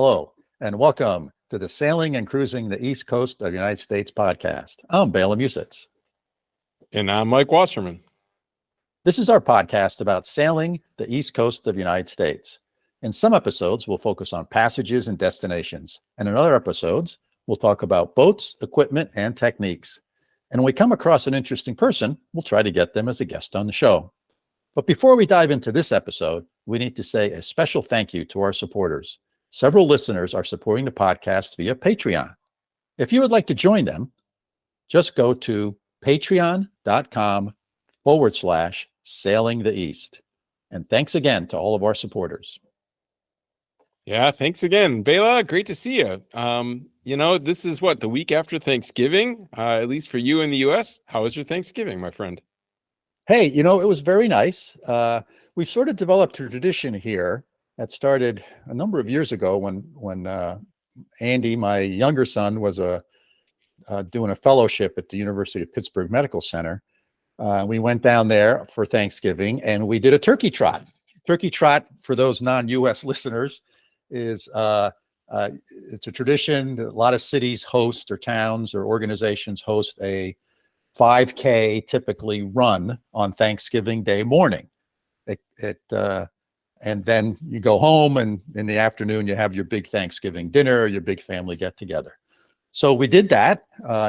Hello, and welcome to the Sailing and Cruising the East Coast of the United States podcast. I'm Bela Musits. And I'm Mike Wasserman. This is our podcast about sailing the East Coast of the United States. In some episodes, we'll focus on passages and destinations. And in other episodes, we'll talk about boats, equipment, and techniques. And when we come across an interesting person, we'll try to get them as a guest on the show. But before we dive into this episode, we need to say a special thank you to our supporters. Several listeners are supporting the podcast via Patreon. If you would like to join them, just go to patreon.com/sailingtheeast. And thanks again to all of our supporters. Yeah, thanks again, Bela. Great to see you. This is the week after Thanksgiving, at least for you in the U.S. How was your Thanksgiving, my friend? Hey, it was very nice. We've sort of developed a tradition here that started a number of years ago when Andy, my younger son, was doing a fellowship at the University of Pittsburgh Medical Center. We went down there for Thanksgiving and we did a turkey trot. Turkey trot, for those non-U.S. listeners, is it's a tradition. A lot of cities host, or towns or organizations host, a 5K typically run on Thanksgiving Day morning. And then you go home, and in the afternoon you have your big Thanksgiving dinner, your big family get together. So we did that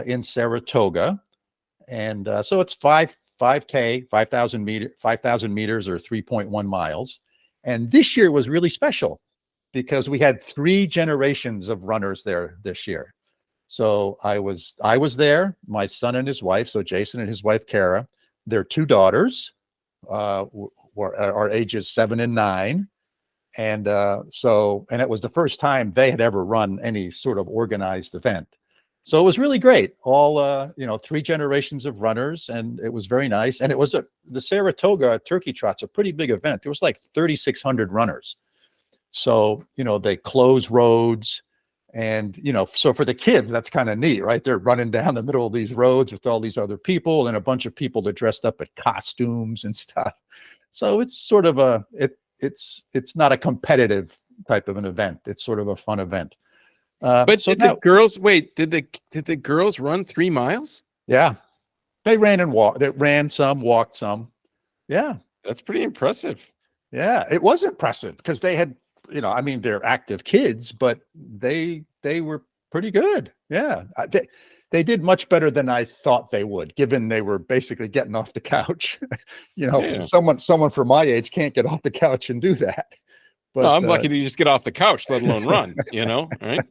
in Saratoga, and so it's 5K, 5,000 meters or 3.1 miles. And this year was really special because we had 3 generations of runners there this year. So I was there, my son and his wife, so Jason and his wife Kara, their 2 daughters, are ages 7 and 9. And it was the first time they had ever run any sort of organized event. So it was really great. All, 3 generations of runners, and it was very nice. And it was the Saratoga Turkey Trot's a pretty big event. There was like 3,600 runners. So, they close roads, and, so for the kids, that's kind of neat, right? They're running down the middle of these roads with all these other people and a bunch of people that dressed up in costumes and stuff. So it's sort of it's not a competitive type of an event. It's sort of a fun event. But did the girls run 3 miles? Yeah, they ran and walked. They ran some, walked some. Yeah, that's pretty impressive. Yeah, it was impressive because they had, they're active kids, but they were pretty good. Yeah, they did much better than I thought they would, given they were basically getting off the couch. Someone for my age can't get off the couch and do that. But I'm lucky to just get off the couch, let alone run, right?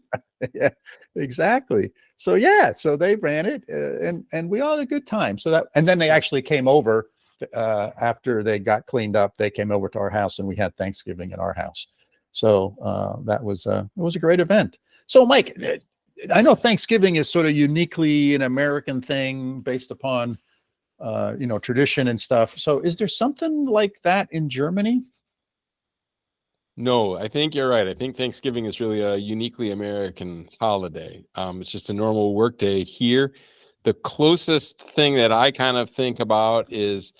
Yeah, exactly. So they ran it, and we all had a good time. And then they actually came over after they got cleaned up. They came over to our house, and we had Thanksgiving at our house. So it was a great event. So, Mike, I know Thanksgiving is sort of uniquely an American thing based upon, tradition and stuff. So is there something like that in Germany? No, I think you're right. I think Thanksgiving is really a uniquely American holiday. It's just a normal work day here. The closest thing that I kind of think about is,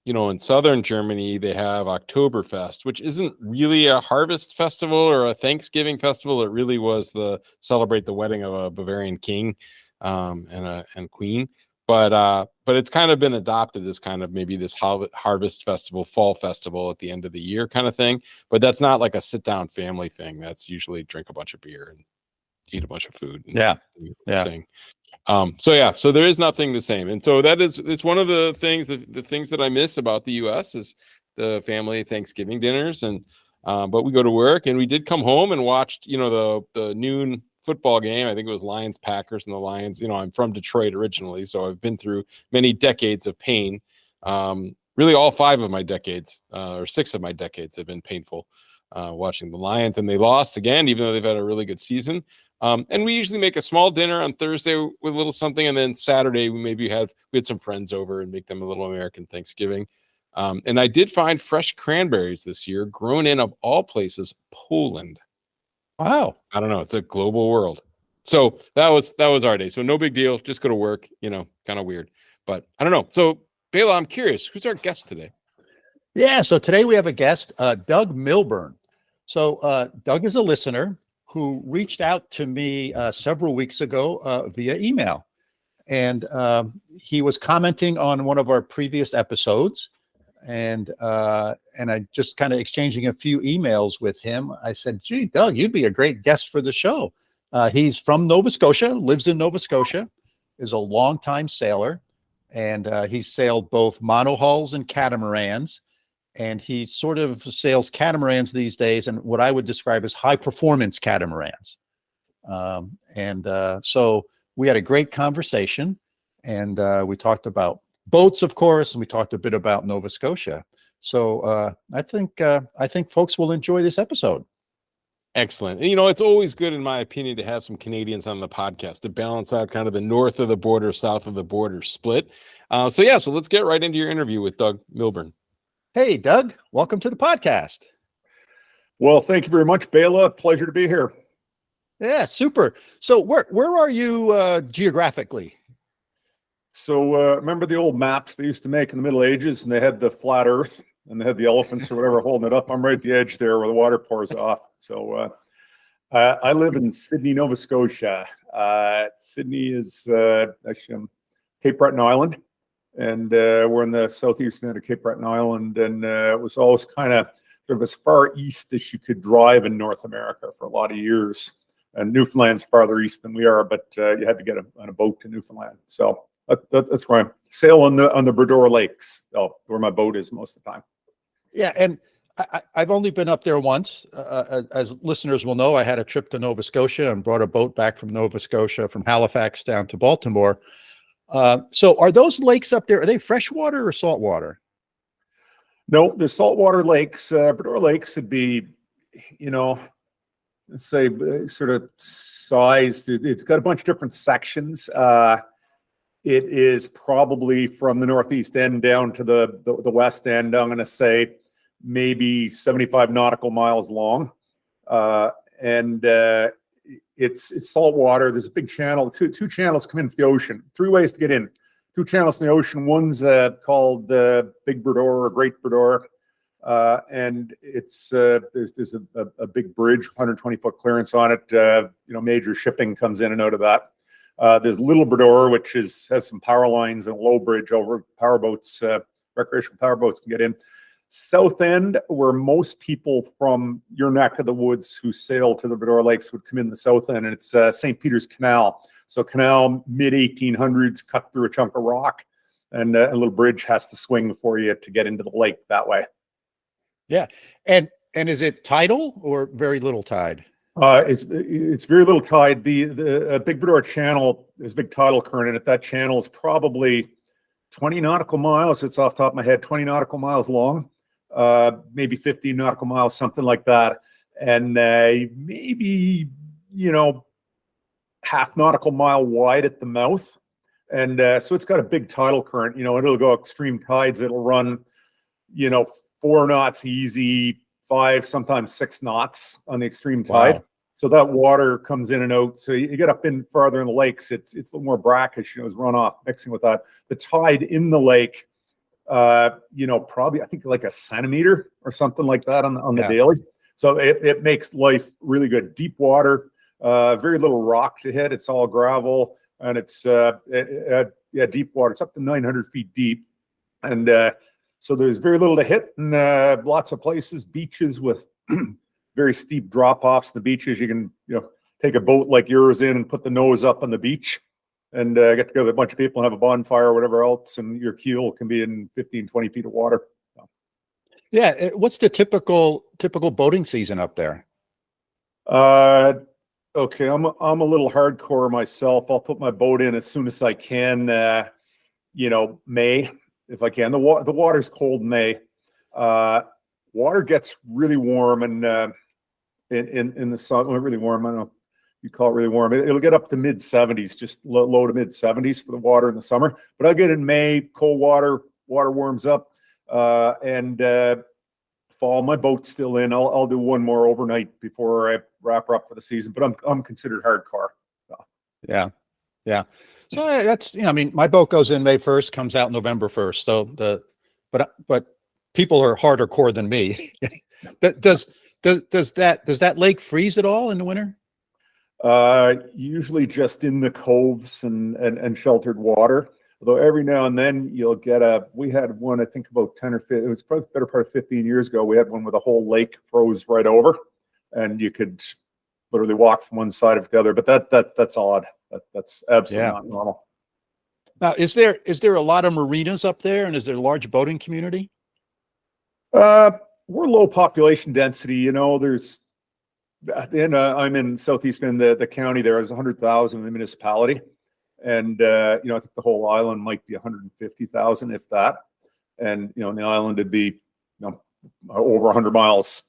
in southern Germany, they have Oktoberfest, which isn't really a harvest festival or a Thanksgiving festival. It really was celebrate the wedding of a Bavarian king and queen. But it's kind of been adopted as kind of maybe this harvest festival, fall festival at the end of the year kind of thing. But that's not like a sit down family thing. That's usually drink a bunch of beer and eat a bunch of food. And sing. So there is nothing the same. And so it's one of the things that I miss about the US is the family Thanksgiving dinners. And but we go to work, and we did come home and watched, the noon football game. I think it was Lions Packers, and the Lions, I'm from Detroit originally, so I've been through many decades of pain. Really all 5 of my decades, or 6 of my decades have been painful watching the Lions, and they lost again, even though they've had a really good season. And we usually make a small dinner on Thursday with a little something, and then Saturday we had some friends over and make them a little American Thanksgiving. And I did find fresh cranberries this year, grown in, of all places, Poland. Wow. I don't know. It's a global world. So that was our day. So no big deal. Just go to work, kind of weird, but I don't know. So Bela, I'm curious, who's our guest today? Yeah. So today we have a guest, Doug Milburn. So Doug is a listener who reached out to me several weeks ago via email. And he was commenting on one of our previous episodes. And I just kind of exchanging a few emails with him. I said, gee, Doug, you'd be a great guest for the show. He's from Nova Scotia, lives in Nova Scotia, is a longtime sailor. And he's sailed both monohulls and catamarans. And he sort of sails catamarans these days, and what I would describe as high performance catamarans. So we had a great conversation, and we talked about boats, of course, and we talked a bit about Nova Scotia. So I think folks will enjoy this episode. Excellent. And, it's always good, in my opinion, to have some Canadians on the podcast to balance out kind of the north of the border, south of the border split. So let's get right into your interview with Doug Milburn. Hey, Doug, welcome to the podcast. Well, thank you very much, Bela. Pleasure to be here. Yeah, super. So where are you geographically? So remember the old maps they used to make in the Middle Ages, and they had the flat Earth, and they had the elephants or whatever holding it up? I'm right at the edge there where the water pours off. So I live in Sydney, Nova Scotia. Sydney is actually Cape Breton Island. And we're in the southeastern end of Cape Breton Island, and it was always kind of sort of as far east as you could drive in North America for a lot of years. And Newfoundland's farther east than we are, but you had to get on a boat to Newfoundland. So that's where I sail on the Bredor Lakes, where my boat is most of the time. Yeah, and I've only been up there once. As listeners will know, I had a trip to Nova Scotia and brought a boat back from Nova Scotia, from Halifax down to Baltimore. So are those lakes up there, are they freshwater or saltwater? No, the saltwater lakes, Bredor Lakes would be, let's say sort of sized. It's got a bunch of different sections. It is probably from the northeast end down to the west end, I'm going to say maybe 75 nautical miles long. It's salt water. There's a big channel. Two channels come into the ocean. 3 ways to get in. 2 channels in the ocean. One's called Big Bredor or Great Bredor, and it's there's a big bridge, 120-foot clearance on it. Major shipping comes in and out of that. There's Little Bredor, which has some power lines and a low bridge over power boats, recreational power boats can get in. South end, where most people from your neck of the woods who sail to the Bredor Lakes would come in the south end, and it's St. Peter's Canal. So canal, mid-1800s, cut through a chunk of rock, and a little bridge has to swing for you to get into the lake that way. Yeah, and is it tidal or very little tide? It's very little tide. The Big Bredor Channel, there's a big tidal current in it. That channel is probably 20 nautical miles. It's off the top of my head, 20 nautical miles long. Maybe 15 nautical miles, something like that. And maybe, half nautical mile wide at the mouth. And so it's got a big tidal current. It'll go extreme tides. It'll run, 4 knots easy, 5, sometimes 6 knots on the extreme tide. Wow. So that water comes in and out. So you get up in farther in the lakes, it's a little more brackish, it's runoff mixing with that. The tide in the lake, probably I think like a centimeter or something like that on the daily. So it makes life really good. Deep water, very little rock to hit. It's all gravel, and it's deep water. It's up to 900 feet deep, and so there's very little to hit, and lots of places, beaches with very steep drop-offs. The beaches you can take a boat like yours in and put the nose up on the beach and get together with a bunch of people and have a bonfire or whatever else, and your keel can be in 15, 20 feet of water. So. Yeah, what's the typical boating season up there? Okay, I'm a little hardcore myself. I'll put my boat in as soon as I can. May, if I can. The water's cold in May. Water gets really warm and in the sun. Well, really warm. I don't know. You call it really warm. It'll get up to mid 70s, just low to mid 70s for the water in the summer. But I'll get in May, cold water warms up, and fall. My boat's still in. I'll do one more overnight before I wrap her up for the season. But I'm considered hardcore. So. Yeah. So that's my boat goes in May 1st, comes out November 1st. So but people are harder core than me. Does Does that lake freeze at all in the winter? Usually just in the coves and sheltered water. Although every now and then you'll get we had one, I think about 10 or 15, it was probably better part of 15 years ago. We had one where the whole lake froze right over and you could literally walk from one side to the other. But that's odd. That's absolutely not normal. Now, is there a lot of marinas up there, and is there a large boating community? We're low population density. You know, there's, I'm in southeastern, the county there is 100,000 in the municipality. And, I think the whole island might be 150,000, if that. And, in the island, it'd be, over 100 miles,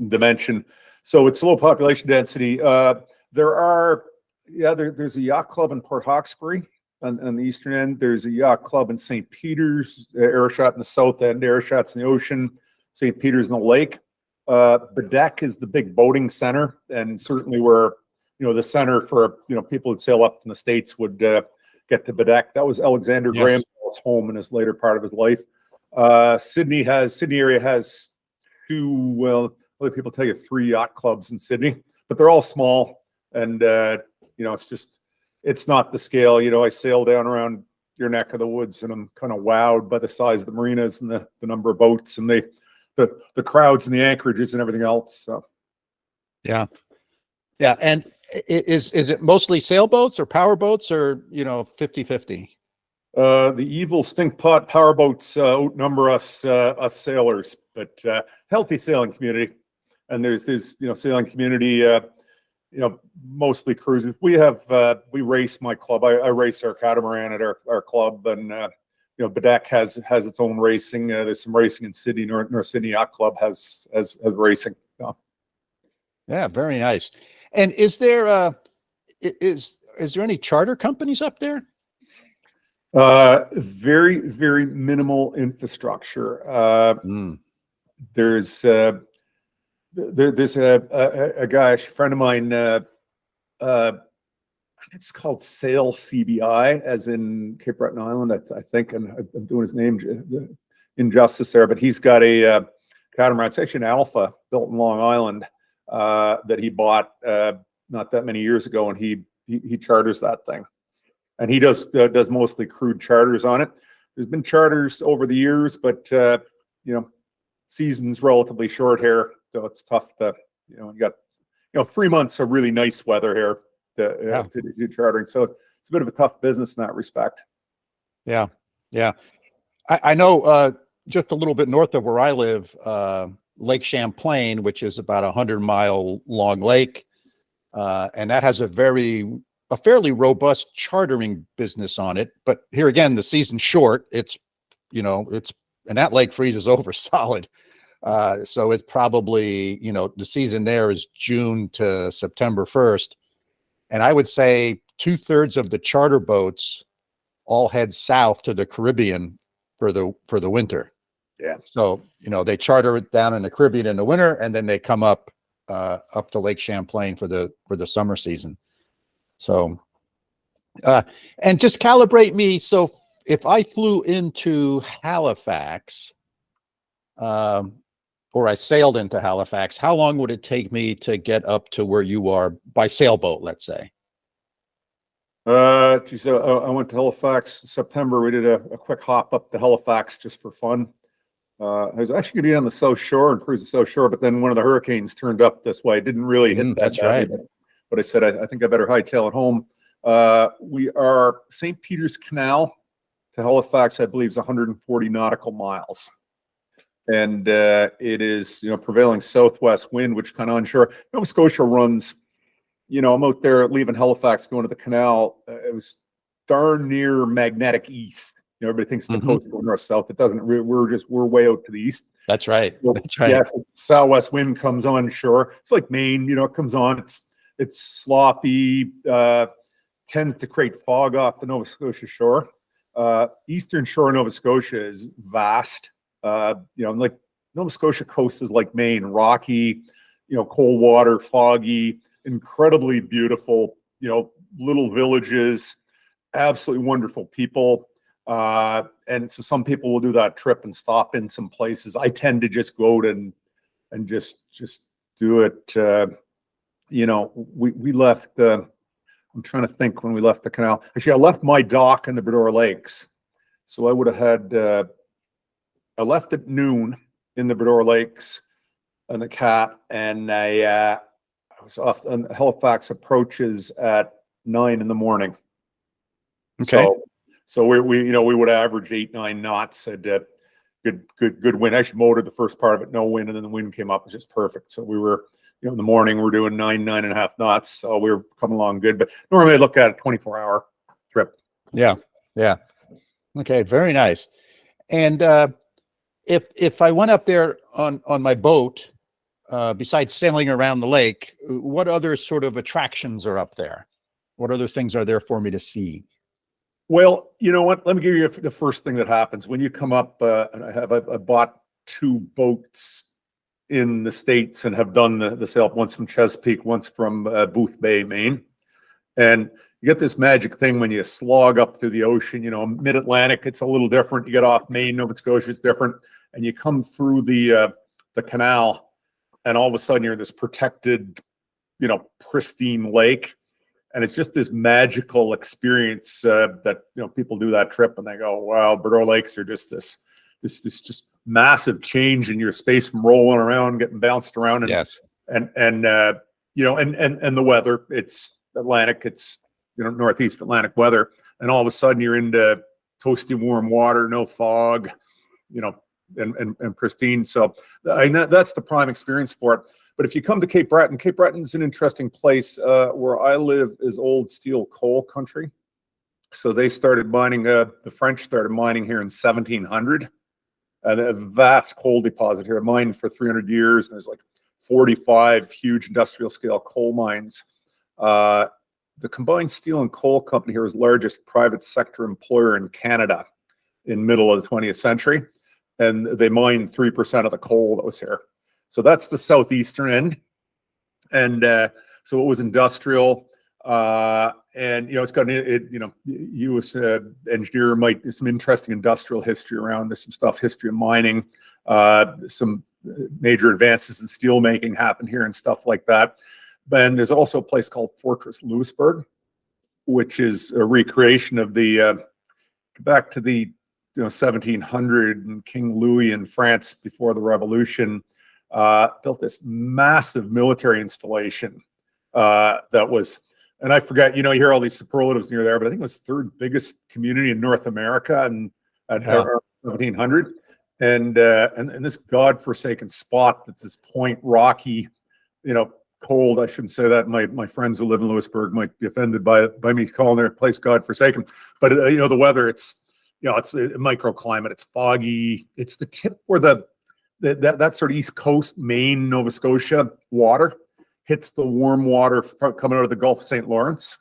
dimension. So it's low population density. There's a yacht club in Port Hawkesbury on the eastern end. There's a yacht club in St. Peter's, Airshot in the south end, Airshot's in the ocean, St. Peter's in the lake. Bedeck is the big boating center, and certainly where, the center for, people who'd sail up from the States would get to Bedeck. That was Alexander Graham's home in his later part of his life. Sydney area has two, well, other people tell you 3 yacht clubs in Sydney, but they're all small. And, it's not the scale. I sail down around your neck of the woods and I'm kind of wowed by the size of the marinas and the number of boats and the crowds and the anchorages and everything else. So. Yeah. And is it mostly sailboats or power boats or, 50-50? The evil stink pot powerboats outnumber us sailors, but healthy sailing community. And there's sailing community, mostly cruisers. We race my club. I race our catamaran at our club, and Bedeck has its own racing. There's some racing in Sydney. North Sydney Yacht Club has racing. Yeah, very nice. And is there any charter companies up there? Very, very minimal infrastructure. There's a guy, a friend of mine, it's called Sail CBI, as in Cape Breton Island, I think, and I'm doing his name injustice there, but he's got a catamaran. It's actually an Alpha built in Long Island that he bought not that many years ago, and he charters that thing. And he does mostly crude charters on it. There's been charters over the years, but season's relatively short here, so it's tough to you got 3 months of really nice weather here to do chartering. So it's a bit of a tough business in that respect. Yeah. I know just a little bit north of where I live, Lake Champlain, which is about 100-mile long lake, and that has a fairly robust chartering business on it. But here again, the season's short. It's and that lake freezes over solid. So it's probably, the season there is June to September 1st. And I would say 2/3 of the charter boats all head south to the Caribbean for the winter. Yeah. So, they charter it down in the Caribbean in the winter, and then they come up to Lake Champlain for the summer season. So, and just calibrate me. So if I flew into Halifax, or I sailed into Halifax, how long would it take me to get up to where you are by sailboat, let's say? I went to Halifax in September. We did a quick hop up to Halifax just for fun. I was actually going to be on the South Shore and cruise the South Shore, but then one of the hurricanes turned up this way. It didn't really hit that. That's right. But I said, I think I better hightail it home. We are St. Peter's Canal to Halifax, I believe, is 140 nautical miles. And it is, prevailing southwest wind, which kind of onshore. Nova Scotia runs, I'm out there leaving Halifax, going to the canal. It was darn near magnetic east. Everybody thinks the coast goes north-south. It doesn't. We're way out to the east. That's right. So, that's right. Yes, southwest wind comes on shore. It's like Maine, it comes on. It's sloppy, tends to create fog off the Nova Scotia shore. Eastern shore of Nova Scotia is vast. Like Nova Scotia coast is like Maine, rocky, cold water, foggy, incredibly beautiful, little villages, absolutely wonderful people. And so some people will do that trip and stop in some places. I tend to just go to and just do it. You know, we left. I'm trying to think when we left the canal. Actually, I left my dock in the Bredor Lakes, so I would have had. I left at noon in the Bredor Lakes on the Cat, and I was off on Halifax approaches at 9 in the morning. Okay. So we you know, we would average 8-9 knots. Had good wind. I actually motored the first part of it, no wind, and then the wind came up. It was just perfect. So we were, you know, in the morning we're doing 9.5 knots. So we were coming along good. But normally I look at a 24-hour trip. Yeah. Okay, very nice. And if I went up there on my boat, besides sailing around the lake, what other sort of attractions are up there? What other things are there for me to see? Well, you know what? Let me give you the first thing that happens when you come up. And I bought 2 boats in the States and have done the sail, once from Chesapeake, once from Booth Bay, Maine. And you get this magic thing when you slog up through the ocean. You know, mid-Atlantic, it's a little different. You get off Maine, Nova Scotia, it's different. And you come through the canal, and all of a sudden you're in this protected, you know, pristine lake. And it's just this magical experience that, you know, people do that trip and they go, wow, Bredor Lakes are just this just massive change in your space from rolling around, getting bounced around. And, Yes. And you know, and the weather, it's Atlantic, it's, you know, Northeast Atlantic weather. And all of a sudden you're into toasty warm water, no fog, you know, and pristine. So that's the prime experience for it. But if you come to Cape Breton's an interesting place. Where I live is old steel coal country. So they started mining, the French started mining here in 1700. And a vast coal deposit here, mined for 300 years. And there's like 45 huge industrial scale coal mines. The Combined Steel and Coal Company here is the largest private sector employer in Canada in middle of the 20th century. And they mined 3% of the coal that was here. So that's the southeastern end. And so it was industrial. And, you know, it's got, you know, you as an engineer might, there's some interesting industrial history around this, some stuff, history of mining, some major advances in steel making happened here and stuff like that. Then there's also a place called Fortress Louisbourg, which is a recreation of the, back to the, you know, 1700, and King Louis in France before the Revolution built this massive military installation that was, and I forgot, you know, you hear all these superlatives near there, but I think it was third biggest community in North America and at 1700. And this godforsaken spot that's this point rocky, you know, cold. I shouldn't say that. My friends who live in Louisbourg might be offended by me calling their place godforsaken. But you know, the weather, it's, you know, it's a microclimate. It's foggy. It's the tip where that sort of East Coast, Maine, Nova Scotia water hits the warm water coming out of the Gulf of St. Lawrence,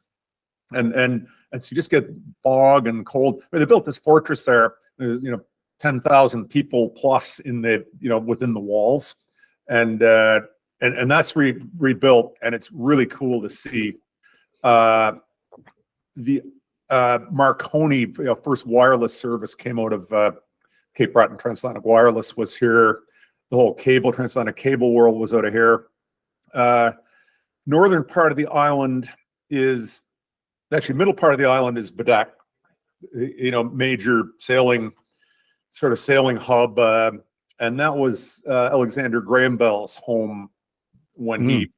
and so you just get fog and cold. I mean, they built this fortress there. There's, you know, 10,000 people plus in the, you know, within the walls, and that's rebuilt, and it's really cool to see. The Marconi, you know, first wireless service came out of Cape Breton. Transatlantic Wireless was here. The whole cable, transatlantic cable world was out of here. Northern part of the island is actually, middle part of the island is Bedak, you know, major sailing hub, and that was Alexander Graham Bell's home when he,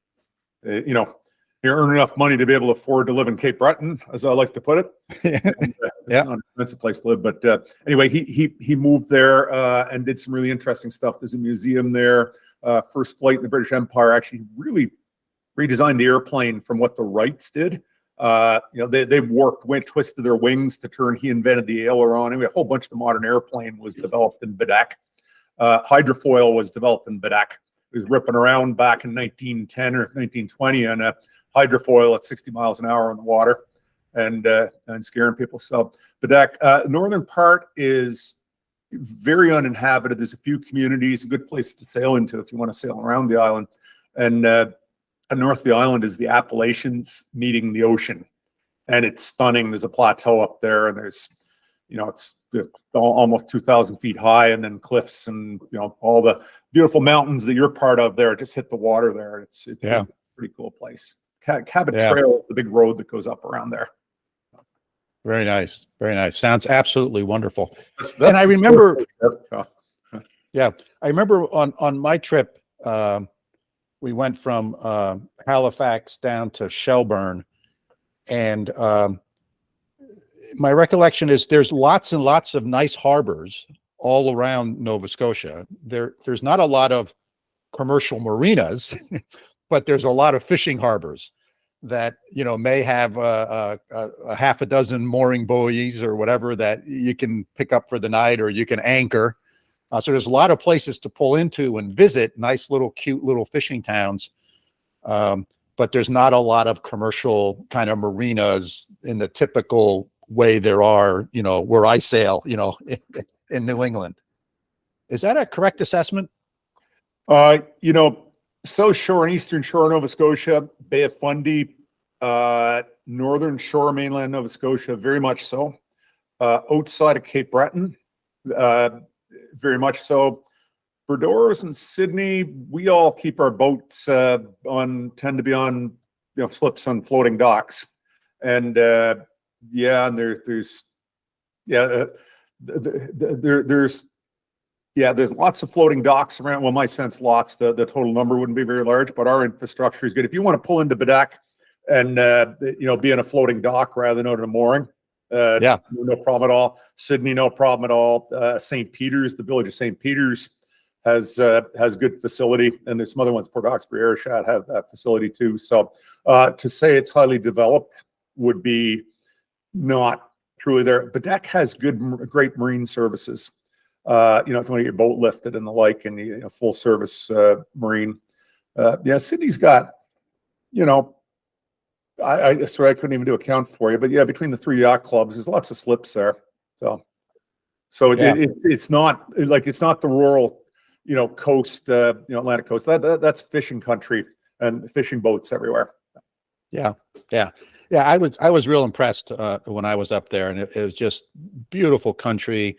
you know, he earned enough money to be able to afford to live in Cape Breton, as I like to put it. It's not an expensive place to live, but anyway, he moved there and did some really interesting stuff. There's a museum there. First flight in the British Empire, actually really redesigned the airplane from what the Wrights did. You know, they twisted their wings to turn. He invented the aileron. Anyway, a whole bunch of the modern airplane was developed in Bedak. Hydrofoil was developed in Bedak. It was ripping around back in 1910 or 1920 on a hydrofoil at 60 miles an hour on the water, and scaring people. So Bedak, northern part is very uninhabited. There's a few communities, a good place to sail into if you want to sail around the island. And north of the island is the Appalachians meeting the ocean, and it's stunning. There's a plateau up there, and there's, it's almost 2,000 feet high, and then cliffs and, all the beautiful mountains that you're part of there just hit the water there. It's a pretty cool place. Cabot Trail, the big road that goes up around there. Very nice. Very nice. Sounds absolutely wonderful. That's and I remember, I remember on my trip, we went from Halifax down to Shelburne, and my recollection is there's lots and lots of nice harbors all around Nova Scotia. There's not a lot of commercial marinas, but there's a lot of fishing harbors that, may have a half a dozen mooring buoys or whatever that you can pick up for the night, or you can anchor. So there's a lot of places to pull into and visit, nice little cute little fishing towns. But there's not a lot of commercial kind of marinas in the typical way there are, where I sail, in New England. Is that a correct assessment? South Shore and Eastern Shore, Nova Scotia, Bay of Fundy, Northern Shore, mainland Nova Scotia, very much so. Outside of Cape Breton, very much so. Burdores and Sydney, we all keep our boats tend to be on, slips on floating docks. And and there's lots of floating docks around. Well, my sense, lots. The total number wouldn't be very large, but our infrastructure is good. If you want to pull into Bedeck and be in a floating dock rather than out in a mooring, no problem at all. Sydney, no problem at all. St. Peter's, the village of St. Peter's has good facility, and there's some other ones. Port Hawkesbury, Ayrshire have that facility too. So to say it's highly developed would be not truly there. Bedeck has great marine services. If you want to get your boat lifted and the like, and full service marine. Sydney's got, I couldn't even do a count for you, but between the 3 yacht clubs, there's lots of slips there. It's not the rural, coast, Atlantic coast. That's fishing country and fishing boats everywhere. Yeah. I was real impressed when I was up there, and it was just beautiful country,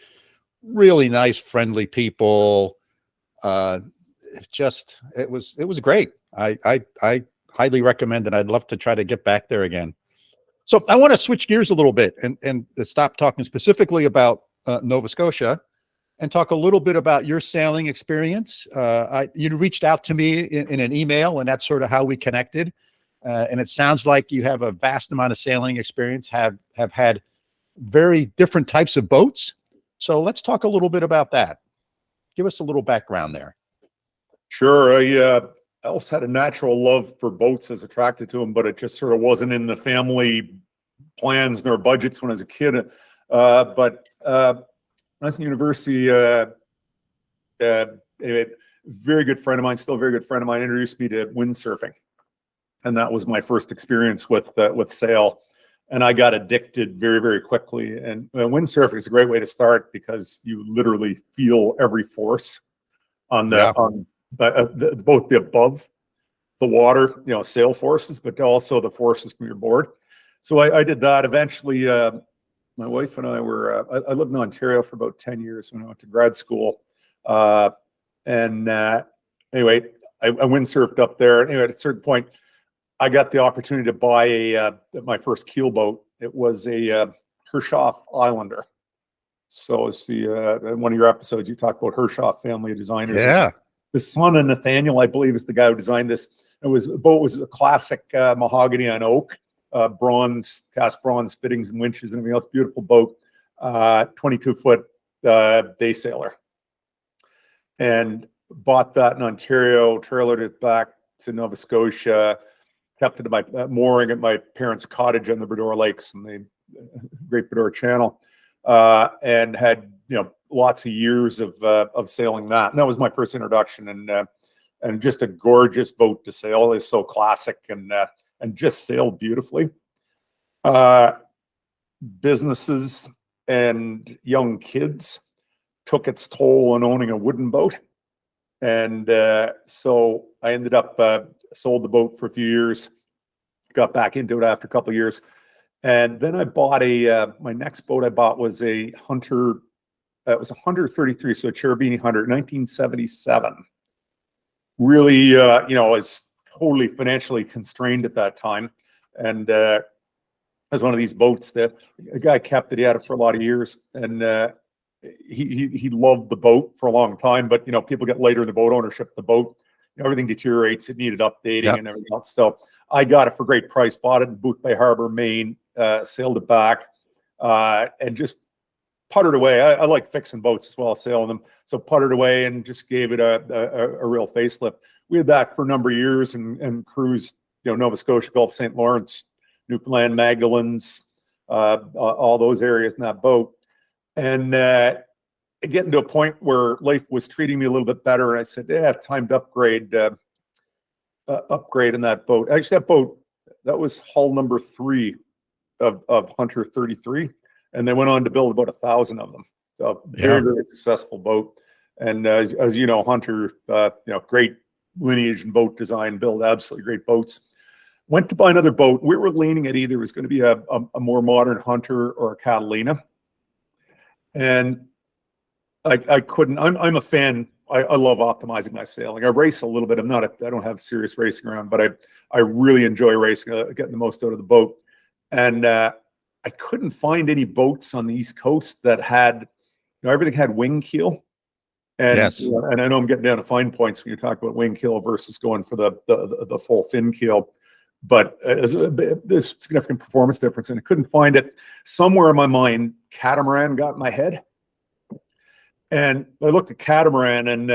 really nice, friendly people. It was great. I highly recommend it. I'd love to try to get back there again. So I want to switch gears a little bit and stop talking specifically about Nova Scotia and talk a little bit about your sailing experience. You reached out to me in an email, and that's sort of how we connected. And it sounds like you have a vast amount of sailing experience, have had very different types of boats. So let's talk a little bit about that. Give us a little background there. Sure. I also had a natural love for boats, as attracted to them, but it just sort of wasn't in the family plans nor budgets when I was a kid. But I was in university. Anyway, very good friend of mine, still a very good friend of mine, introduced me to windsurfing. And that was my first experience with sail. And I got addicted very, very quickly. And windsurfing is a great way to start because you literally feel every force on both the above the water, sail forces, but also the forces from your board. So I did that. Eventually, my wife and I were, I lived in Ontario for about 10 years when I went to grad school. Anyway, I windsurfed up there. Anyway, at a certain point, I got the opportunity to buy my first keel boat. It was a Hershoff Islander. So it's in one of your episodes, you talked about Hershoff family of designers. Yeah. The son of Nathaniel, I believe, is the guy who designed this. The boat was a classic mahogany and oak, cast bronze fittings and winches and everything else. Beautiful boat, 22-foot day sailor. And bought that in Ontario, trailered it back to Nova Scotia, kept it at my mooring at my parents' cottage on the Burdore Lakes and the Great Burdore Channel, and had lots of years of sailing that. And that was my first introduction, and just a gorgeous boat to sail. It's so classic and just sailed beautifully. Businesses and young kids took its toll on owning a wooden boat, and so I ended up sold the boat for a few years, got back into it after a couple of years, And then I bought my next boat I bought was a Hunter. It was a Hunter 33, so a Cherubini Hunter, 1977. Really, I was totally financially constrained at that time. And it was one of these boats that a guy kept it. He had it for a lot of years. And he loved the boat for a long time. But, people get later in the boat ownership. The boat, everything deteriorates. It needed updating and everything else. So I got it for a great price, bought it in Booth Bay Harbor, Maine, sailed it back, and just puttered away. I like fixing boats as well, sailing them. So puttered away and just gave it a real facelift. We had that for a number of years and cruised, Nova Scotia, Gulf St. Lawrence, Newfoundland, Magdalens, all those areas in that boat. And getting to a point where life was treating me a little bit better. And I said, yeah, time to upgrade in that boat. Actually, that boat, that was hull number 3 of Hunter 33. And they went on to build about 1,000 of them. So very, very successful boat. And as you know, Hunter, great lineage and boat design, build absolutely great boats. Went to buy another boat. We were leaning at either it was going to be a more modern Hunter or a Catalina. And I couldn't. I'm a fan. I love optimizing my sailing. I race a little bit. I don't have serious racing around, but I really enjoy racing, getting the most out of the boat. And I couldn't find any boats on the East Coast that had, everything had wing keel. And, and I know I'm getting down to fine points when you talk about wing keel versus going for the full fin keel, but there's a significant performance difference, and I couldn't find it. Somewhere in my mind, Catamaran got in my head. And I looked at Catamaran, and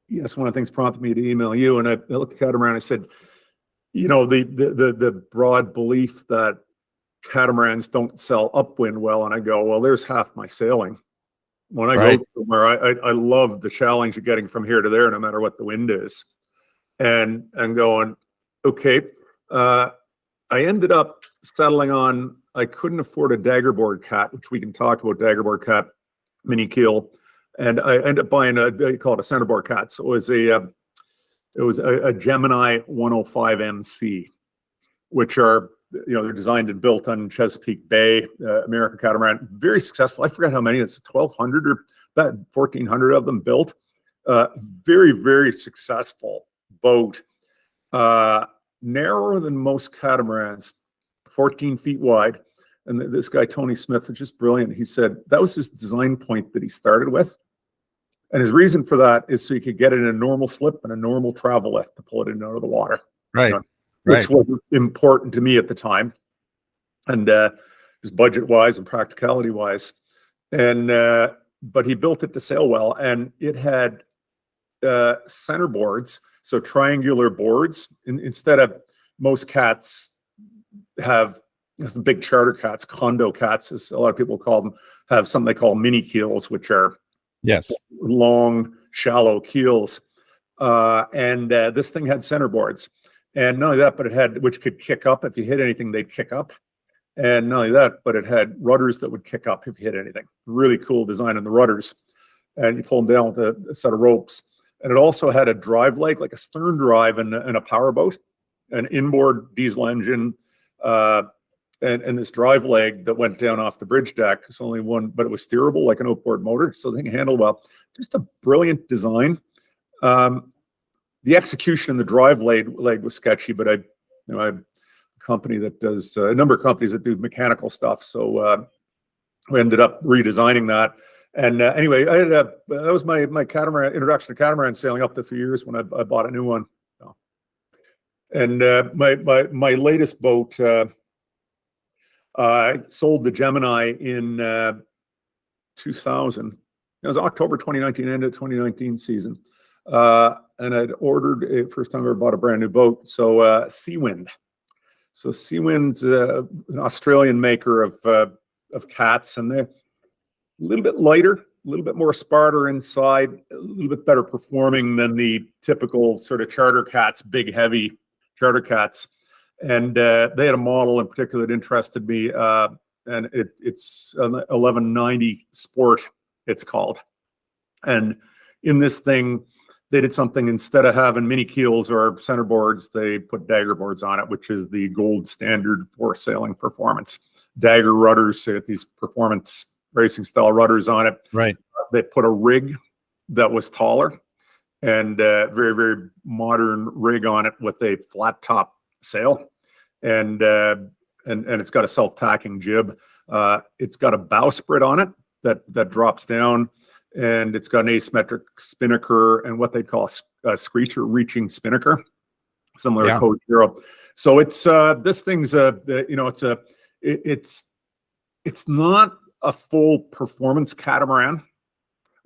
yes, one of the things prompted me to email you, and I looked at Catamaran, I said, the broad belief that catamarans don't sell upwind well, and I go, well, there's half my sailing. When I go somewhere, I love the challenge of getting from here to there, no matter what the wind is. And going, okay. I ended up settling on, I couldn't afford a daggerboard cat, which we can talk about daggerboard cat, mini keel. And I ended up buying they call it a centerboard cat. So it was a Gemini 105 MC, which are, they're designed and built on Chesapeake Bay, American catamaran, very successful. I forgot how many, it's 1,200 or about 1,400 of them built. Very, very successful boat. Narrower than most catamarans, 14 feet wide. And this guy, Tony Smith, was just brilliant. He said that was his design point that he started with. And his reason for that is so you could get it in a normal slip and a normal travel lift to pull it in and out of the water. Right. Which was important to me at the time, and just budget-wise and practicality-wise. And but he built it to sail well, and it had center boards, so triangular boards. Instead of most cats have the big charter cats, condo cats, as a lot of people call them, have something they call mini keels, which are long, shallow keels. And this thing had center boards. And not only that, but it had, which could kick up. If you hit anything, they'd kick up. And not only that, but it had rudders that would kick up if you hit anything. Really cool design in the rudders. And you pull them down with a set of ropes. And it also had a drive leg, like a stern drive in a power boat, an inboard diesel engine, and this drive leg that went down off the bridge deck. It's only one, but it was steerable like an outboard motor. So the thing handled well. Just a brilliant design. The execution in the drive leg was sketchy, but I have a company that does a number of companies that do mechanical stuff. So we ended up redesigning that. And anyway, I had that was my catamaran introduction to catamaran sailing up to a few years when I bought a new one. So, and my latest boat, I sold the Gemini in 2000. It was October 2019, end of 2019 season. And I'd ordered it first time I ever bought a brand new boat. So Seawind. So Seawind's an Australian maker of cats, and they're a little bit lighter, a little bit more sparter inside, a little bit better performing than the typical sort of charter cats, big, heavy charter cats. And they had a model in particular that interested me, and it's an 1190 Sport, it's called. And in this thing, they did something. Instead of having mini keels or center boards, they put dagger boards on it, which is the gold standard for sailing performance. Dagger rudders, so these performance racing style rudders on it. Right. They put a rig that was taller and very, very modern rig on it with a flat top sail, and it's got a self-tacking jib. It's got a bowsprit on it that drops down, and it's got an asymmetric spinnaker and what they call a screecher reaching spinnaker, similar to Code Zero. So it's this thing's it's not a full performance catamaran.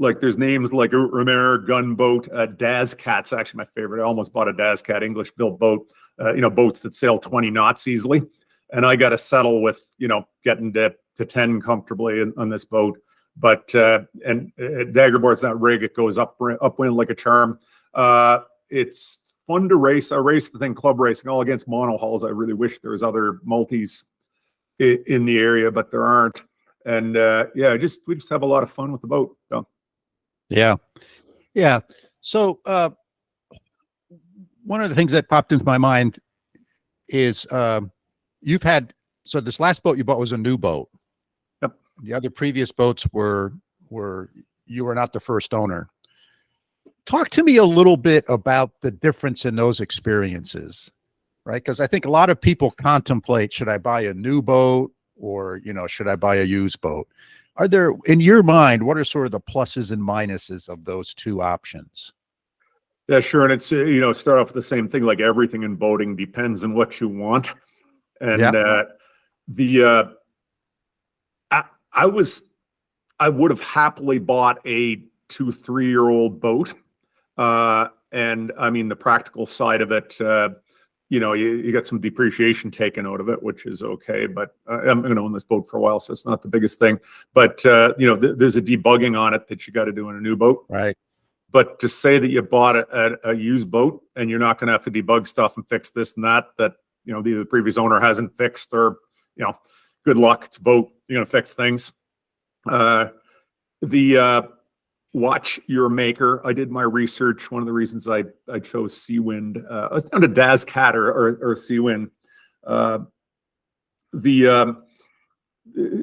Like there's names like Remer, Gunboat, Dazcat's actually my favorite. I almost bought a Dazcat English built boat, boats that sail 20 knots easily. And I got to settle with, getting to 10 comfortably on this boat. But, Daggerboard's that rig, it goes upwind like a charm. It's fun to race. I race the thing club racing all against monohulls. I really wish there was other multis in the area, but there aren't. And we just have a lot of fun with the boat. So. Yeah. So one of the things that popped into my mind is this last boat you bought was a new boat. Yep. The other previous boats were you were not the first owner. Talk to me a little bit about the difference in those experiences, right? Because I think a lot of people contemplate, should I buy a new boat or, should I buy a used boat? Are there, in your mind, what are sort of the pluses and minuses of those two options? Yeah, sure. And it's, start off with the same thing, like everything in boating depends on what you want. And I would have happily bought a 2-3-year-old boat. And I mean, the practical side of it, you got some depreciation taken out of it, which is okay, but I'm going to own this boat for a while, so it's not the biggest thing. But, there's a debugging on it that you got to do in a new boat. Right. But to say that you bought a used boat and you're not going to have to debug stuff and fix this and that, the previous owner hasn't fixed, or, good luck, it's a boat, you're going to fix things. Watch your maker. I did my research. One of the reasons I chose Seawind, I was down to Dazcat or Seawind.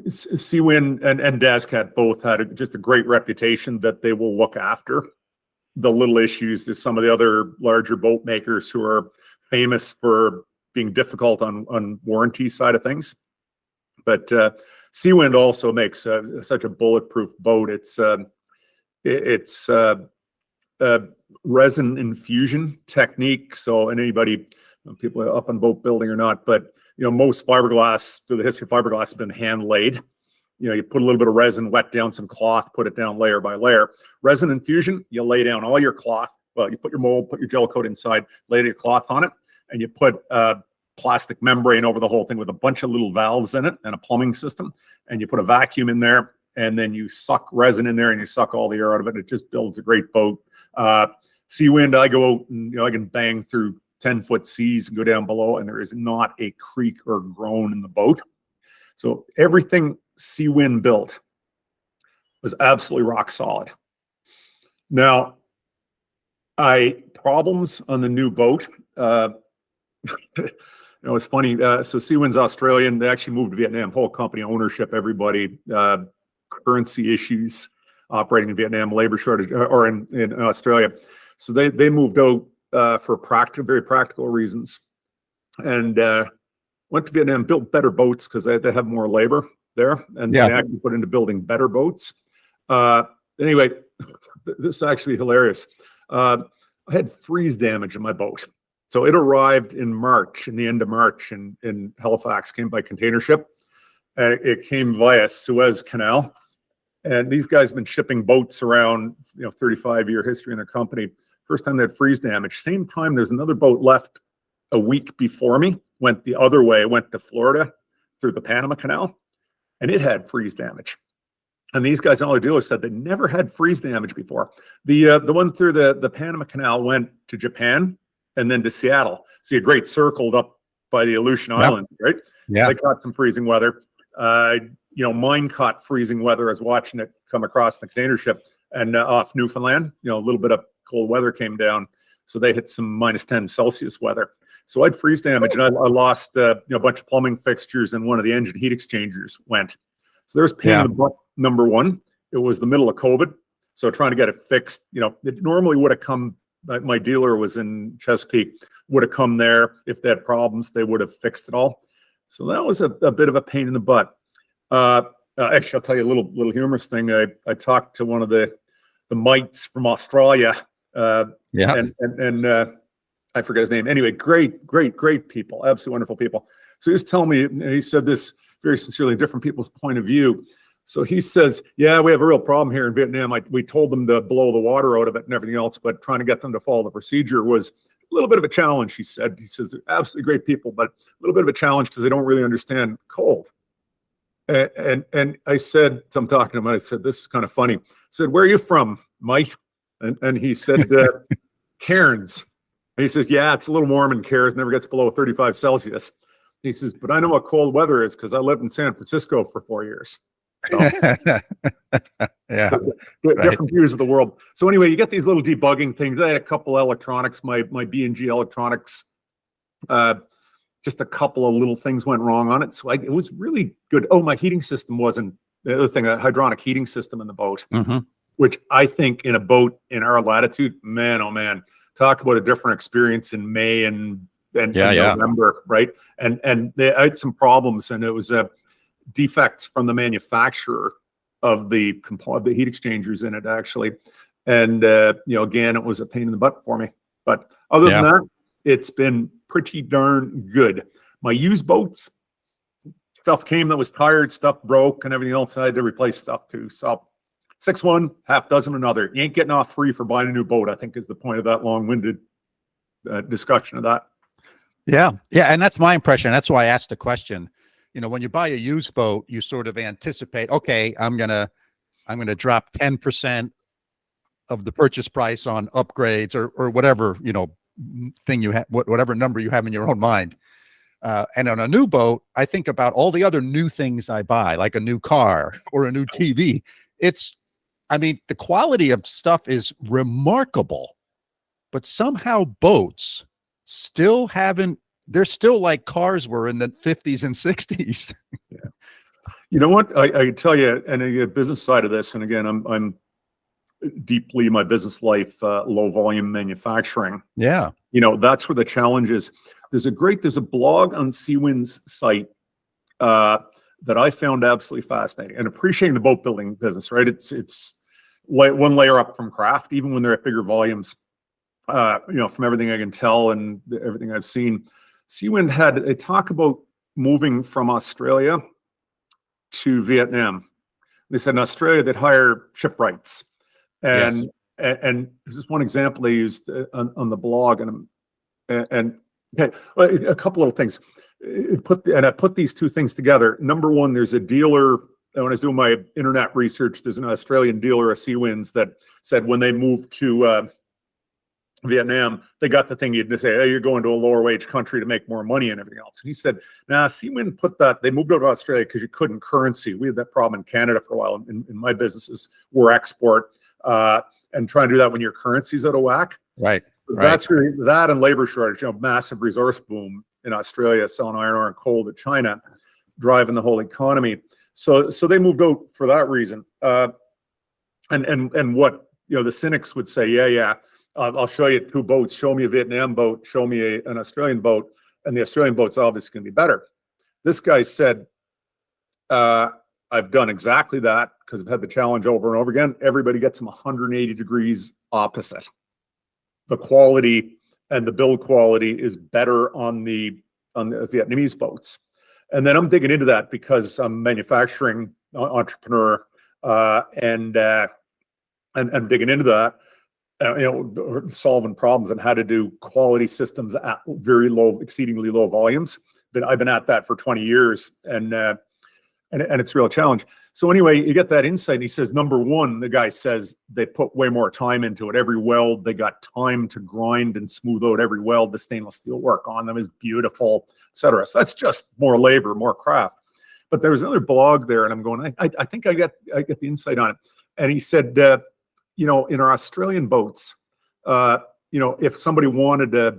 Seawind and Dazcat both had just a great reputation that they will look after the little issues. There's some of the other larger boat makers who are famous for being difficult on warranty side of things. But Seawind also makes such a bulletproof boat. It's resin infusion technique. So, and anybody, people are up on boat building or not, but most fiberglass, through the history of fiberglass, has been hand laid. You put a little bit of resin, wet down some cloth, put it down layer by layer. Resin infusion, you lay down all your cloth. Well, you put your mold, put your gel coat inside, lay your cloth on it, and you put plastic membrane over the whole thing with a bunch of little valves in it and a plumbing system, and you put a vacuum in there, and then you suck resin in there and you suck all the air out of it. It just builds a great boat. Seawind, I go out and I can bang through 10-foot seas and go down below, and there is not a creak or groan in the boat. So everything Seawind built was absolutely rock solid. Now, problems on the new boat. It's funny. So Seawind's Australian. They actually moved to Vietnam. Whole company ownership, everybody. Currency issues, operating in Vietnam, labor shortage, or in Australia. So they moved out for very practical reasons, and went to Vietnam, built better boats because they have more labor there, and they actually put into building better boats. Anyway, this is actually hilarious. I had freeze damage in my boat. So it arrived in the end of March in Halifax, came by container ship, and it came via Suez Canal. And these guys have been shipping boats around, 35-year history in their company. First time they had freeze damage. Same time, there's another boat left a week before me, went the other way, went to Florida through the Panama Canal, and it had freeze damage. And these guys, all the dealers said they never had freeze damage before. The one through the Panama Canal went to Japan and then to Seattle. See a great circled up by the Aleutian Islands, right? Yeah. They caught some freezing weather. Mine caught freezing weather. I was watching it come across the container ship and off Newfoundland, a little bit of cold weather came down. So they hit some -10 Celsius weather. So I had freeze damage, and I lost a bunch of plumbing fixtures, and one of the engine heat exchangers went. So there's pain in the butt, number one. It was the middle of COVID. So trying to get it fixed, it normally would have come, my dealer was in Chesapeake, would have come there. If they had problems, they would have fixed it all. So that was a bit of a pain in the butt. Actually, I'll tell you a little humorous thing. I talked to one of the mites from Australia. And I forget his name. Anyway, great people, absolutely wonderful people. So he was telling me, and he said this very sincerely, different people's point of view. So he says, yeah, we have a real problem here in Vietnam. We told them to blow the water out of it and everything else, but trying to get them to follow the procedure was a little bit of a challenge, he said. He says, they're absolutely great people, but a little bit of a challenge because they don't really understand cold. And I said, I'm talking to him, I said, this is kind of funny. I said, where are you from, Mike? And he said, Cairns. And he says, yeah, it's a little warm in Cairns, never gets below 35 Celsius. He says, but I know what cold weather is because I lived in San Francisco for 4 years. So, different views of the world. So anyway, you get these little debugging things. I had a couple electronics, my B&G electronics, just a couple of little things went wrong on it. So it was really good. Oh, my heating system wasn't, the other thing, a hydronic heating system in the boat, which I think in a boat in our latitude, man, oh man, talk about a different experience in May and November, right? And they had some problems, and it was defects from the manufacturer of the heat exchangers in it, actually. And again, it was a pain in the butt for me. But other than that, it's been pretty darn good. My used boats, stuff came that was tired, stuff broke, and everything else. I had to replace stuff too. So 6 one, half dozen another. You ain't getting off free for buying a new boat, I think, is the point of that long-winded discussion of that. Yeah, and that's my impression. That's why I asked the question. When you buy a used boat, you sort of anticipate, okay, I'm gonna drop 10% of the purchase price on upgrades or whatever thing you have, whatever number you have in your own mind. And on a new boat, I think about all the other new things I buy, like a new car or a new TV. The quality of stuff is remarkable, but somehow boats still haven't. They're still like cars were in the 50s and 60s. Yeah. You know what? I tell you, and the business side of this, and again, I'm deeply my business life, low volume manufacturing. Yeah. That's where the challenge is. There's a blog on Seawind's site that I found absolutely fascinating, and appreciating the boat building business, right? It's one layer up from craft, even when they're at bigger volumes. From everything I can tell and everything I've seen, Seawind had a talk about moving from Australia to Vietnam. They said in Australia they'd hire shipwrights, and this is one example they used on the blog. And okay, a couple of things. I put these two things together. Number one, there's a dealer. When I was doing my internet research, there's an Australian dealer of Seawinds that said when they moved to Vietnam, they got the thing you'd say, hey, you're going to a lower wage country to make more money and everything else. And he said, nah, Seawind they moved over to Australia because you couldn't currency. We had that problem in Canada for a while. In my businesses, we're export and trying to do that when your currency's out of whack. Right. That's really that, and labor shortage, massive resource boom in Australia, selling iron ore and coal to China, driving the whole economy. So they moved out for that reason. And what, the cynics would say, yeah, I'll show you 2 boats. Show me a Vietnam boat. Show me an Australian boat. And the Australian boat's obviously going to be better. This guy said, I've done exactly that because I've had the challenge over and over again. Everybody gets them 180 degrees opposite. The quality and the build quality is better on the Vietnamese boats. And then I'm digging into that because I'm a manufacturing entrepreneur and digging into that. Solving problems and how to do quality systems at very low, exceedingly low volumes. I've been at that for 20 years, and it's a real challenge. So anyway, you get that insight. And he says, number one, the guy says they put way more time into it. Every weld, they got time to grind and smooth out every weld. The stainless steel work on them is beautiful, etc. So that's just more labor, more craft. But there was another blog there, and I'm going, I think I get the insight on it. And he said, in our Australian boats, you know, if somebody wanted a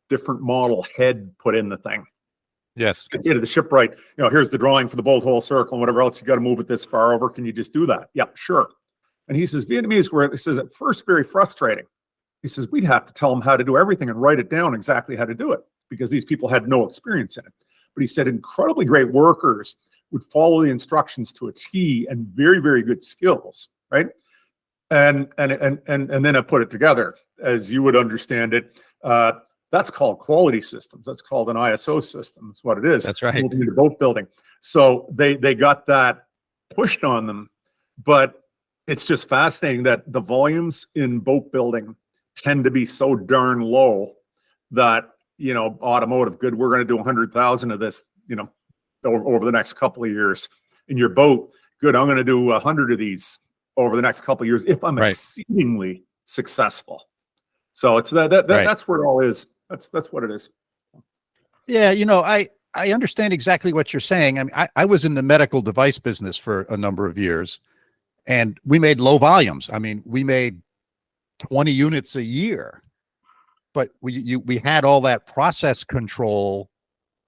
different model head put in the thing, Yes. to the shipwright, you know, here's the drawing for the bolt hole circle and whatever else, you got to move it this far over. Can you just do that? Yeah, sure. And he says, Vietnamese were, he says, at first very frustrating. He says, we'd have to tell them how to do everything and write it down exactly how to do it because these people had no experience in it. But he said, incredibly great workers would follow the instructions to a T and very, very good skills, right? And then I put it together as you would understand it. That's called quality systems. That's called an ISO system. That's what it is. That's right. Into boat building. So they got that pushed on them, but it's just fascinating that the volumes in boat building tend to be so darn low that, you know, automotive, good, we're going to do 100,000 of this, you know, over the next couple of years. In your boat, good, I'm going to do 100 of these over the next couple of years if I'm exceedingly successful. So it's that's where it all is. That's what it is. Yeah, you know, I understand exactly what you're saying. I mean, I was in the medical device business for a number of years, and we made low volumes. I mean, we made 20 units a year, but we had all that process control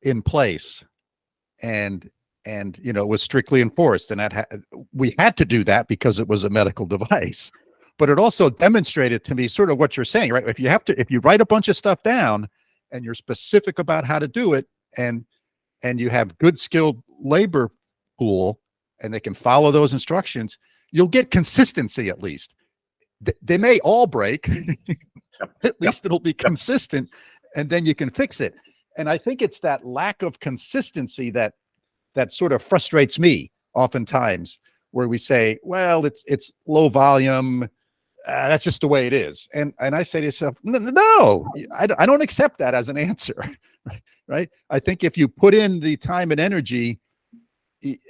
in place, and you know, it was strictly enforced, and we had to do that because it was a medical device. But it also demonstrated to me sort of what you're saying, right? If you write a bunch of stuff down and you're specific about how to do it, and you have good skilled labor pool and they can follow those instructions, you'll get consistency at least. They may all break, at least it'll be consistent, and then you can fix it. And I think it's that lack of consistency that sort of frustrates me oftentimes, where we say, well, it's low volume. That's just the way it is. And I say to yourself, no, I don't accept that as an answer, right? I think if you put in the time and energy,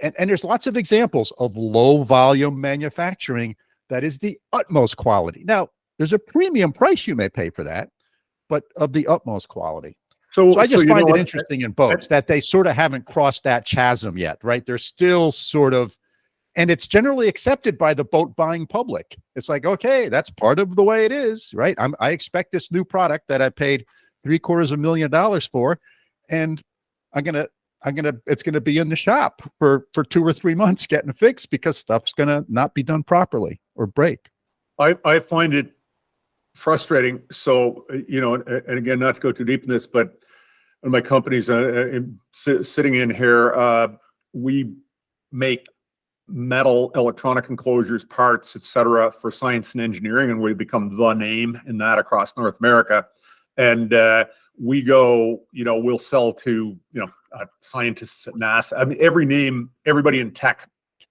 and there's lots of examples of low volume manufacturing that is the utmost quality. Now, there's a premium price you may pay for that, but of the utmost quality. So I just find it interesting in boats that they sort of haven't crossed that chasm yet, right? They're still sort of, and it's generally accepted by the boat buying public. It's like, okay, that's part of the way it is, right? I expect this new product that I paid $750,000 for, and it's gonna be in the shop for 2 or 3 months getting fixed because stuff's gonna not be done properly or break. I find it frustrating. So, you know, and again, not to go too deep in this, but one of my companies sitting in here, we make metal electronic enclosures, parts, etc., for science and engineering, and we become the name in that across North America. And we go, you know, we'll sell to, you know, scientists at NASA. I mean, everybody in tech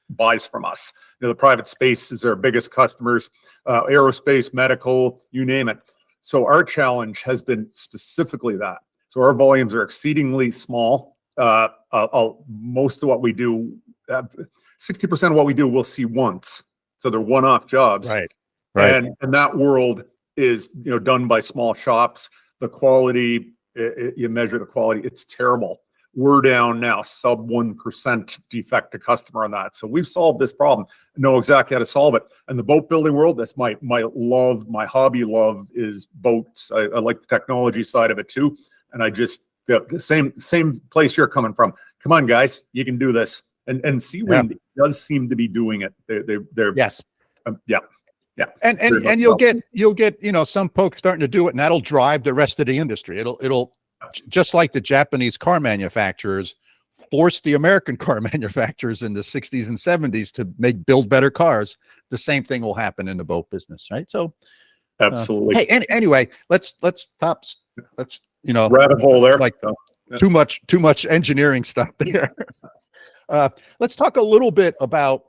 buys from us. You know, the private space is our biggest customers, aerospace, medical, you name it. So our challenge has been specifically that. So our volumes are exceedingly small. Most of what we do, 60% of what we do, we'll see once. So they're one-off jobs. Right. And that world is, you know, done by small shops. The quality, you measure the quality, it's terrible. We're down now sub 1% defect to customer on that. So we've solved this problem, know exactly how to solve it. And the boat building world, that's my love, my hobby love is boats. I like the technology side of it too. And I just, the same place you're coming from. Come on, guys, you can do this. And Seawind does seem to be doing it. They're yes. Yeah. And you'll get, you know, some folks starting to do it, and that'll drive the rest of the industry. It'll just like the Japanese car manufacturers forced the American car manufacturers in the 60s and 70s to build better cars. The same thing will happen in the boat business, right? So absolutely. Hey, anyway, let's you know, rabbit hole there. Like too much engineering stuff there. Let's talk a little bit about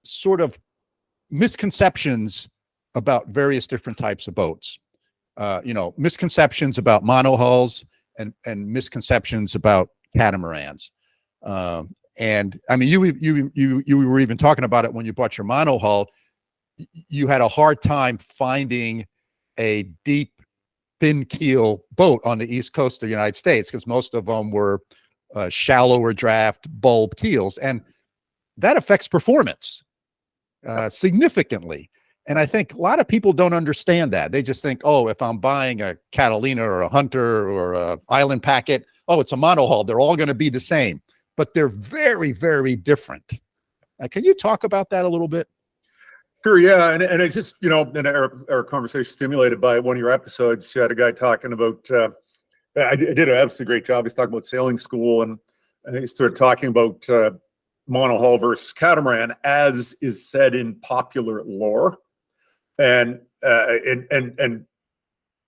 sort of misconceptions about various different types of boats. You know, misconceptions about monohulls and misconceptions about catamarans. And I mean, you were even talking about it when you bought your monohull. You had a hard time finding a deep, thin keel boat on the East Coast of the United States because most of them were shallower draft bulb keels, and that affects performance significantly. And I think a lot of people don't understand that. They just think, oh, if I'm buying a Catalina or a Hunter or a Island Packet, oh, it's a monohull. They're all going to be the same, but they're very, very different. Can you talk about that a little bit? Sure, yeah, and it just, you know, in our conversation stimulated by one of your episodes, you had a guy talking about, I did an absolutely great job. He's talking about sailing school, and he started talking about monohull versus catamaran, as is said in popular lore, and you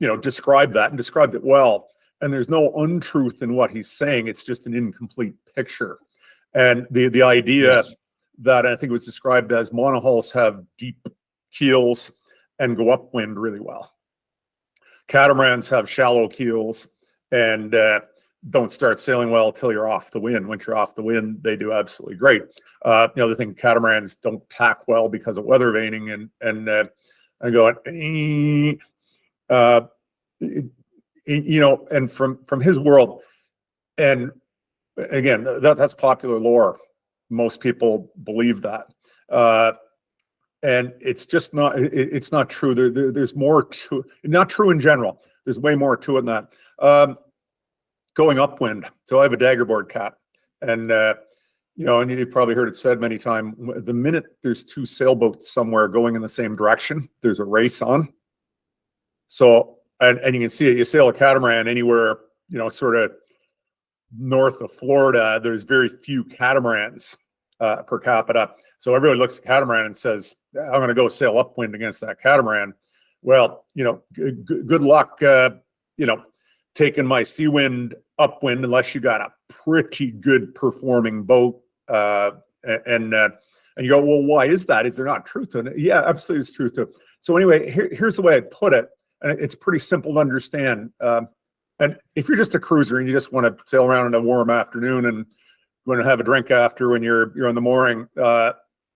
know, described that and described it well. And there's no untruth in what he's saying. It's just an incomplete picture. And the idea Yes. that I think it was described as monohulls have deep keels and go upwind really well. Catamarans have shallow keels and don't start sailing well till you're off the wind. Once you're off the wind, they do absolutely great. The other thing, catamarans don't tack well because of weather vaning, and going, you know, and from his world, and again, that's popular lore. Most people believe that, and it's just not. It's not true. There's more to. Not true in general. There's way more to it than that. Going upwind. So I have a daggerboard cat, and you know, and you've probably heard it said many times. The minute there's two sailboats somewhere going in the same direction, there's a race on. So, and you can see it. You sail a catamaran anywhere, you know, sort of north of Florida, there's very few catamarans per capita. So everybody looks at catamaran and says, I'm going to go sail upwind against that catamaran. Well, you know, good luck, you know, taking my Seawind upwind unless you got a pretty good performing boat. And you go, well, why is that? Is there not truth to it? Yeah, absolutely, there's truth to it. So anyway, here's the way I put it, and it's pretty simple to understand. And if you're just a cruiser and you just want to sail around in a warm afternoon and you want to have a drink after when you're on the mooring,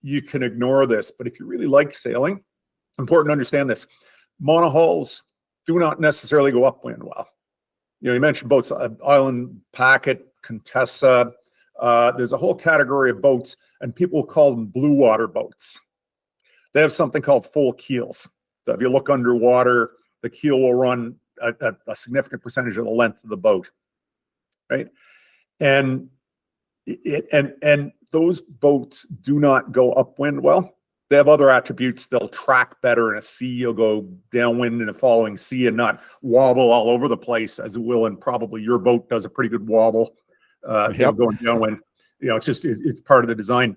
you can ignore this. But if you really like sailing, important to understand this. Monohulls do not necessarily go upwind well. You know, you mentioned boats, Island Packet, Contessa. There's a whole category of boats, and people call them blue water boats. They have something called full keels. So if you look underwater, the keel will run a significant percentage of the length of the boat, right? And those boats do not go upwind well. They have other attributes. They'll track better in a sea. You'll go downwind in a following sea and not wobble all over the place as it will. And probably your boat does a pretty good wobble, you know, going downwind. You know, it's part of the design.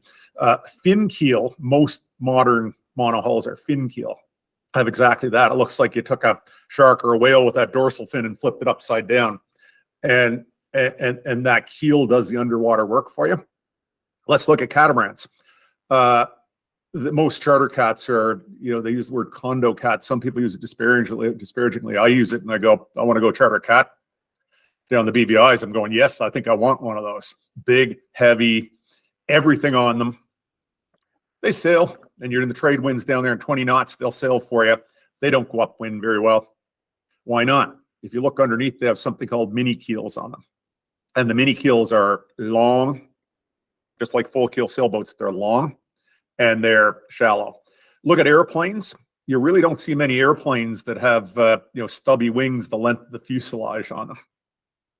Fin keel, most modern monohulls are fin keel. Have exactly that. It looks like you took a shark or a whale with that dorsal fin and flipped it upside down. And that keel does the underwater work for you. Let's look at catamarans. Most charter cats are, you know, they use the word condo cat. Some people use it disparagingly. I use it and I go, I want to go charter cat. Down the BVIs, I'm going, yes, I think I want one of those. Big, heavy, everything on them. They sail, and you're in the trade winds down there in 20 knots, they'll sail for you. They don't go upwind very well. Why not? If you look underneath, they have something called mini keels on them. And the mini keels are long, just like full keel sailboats, they're long and they're shallow. Look at airplanes. You really don't see many airplanes that have you know, stubby wings the length of the fuselage on them.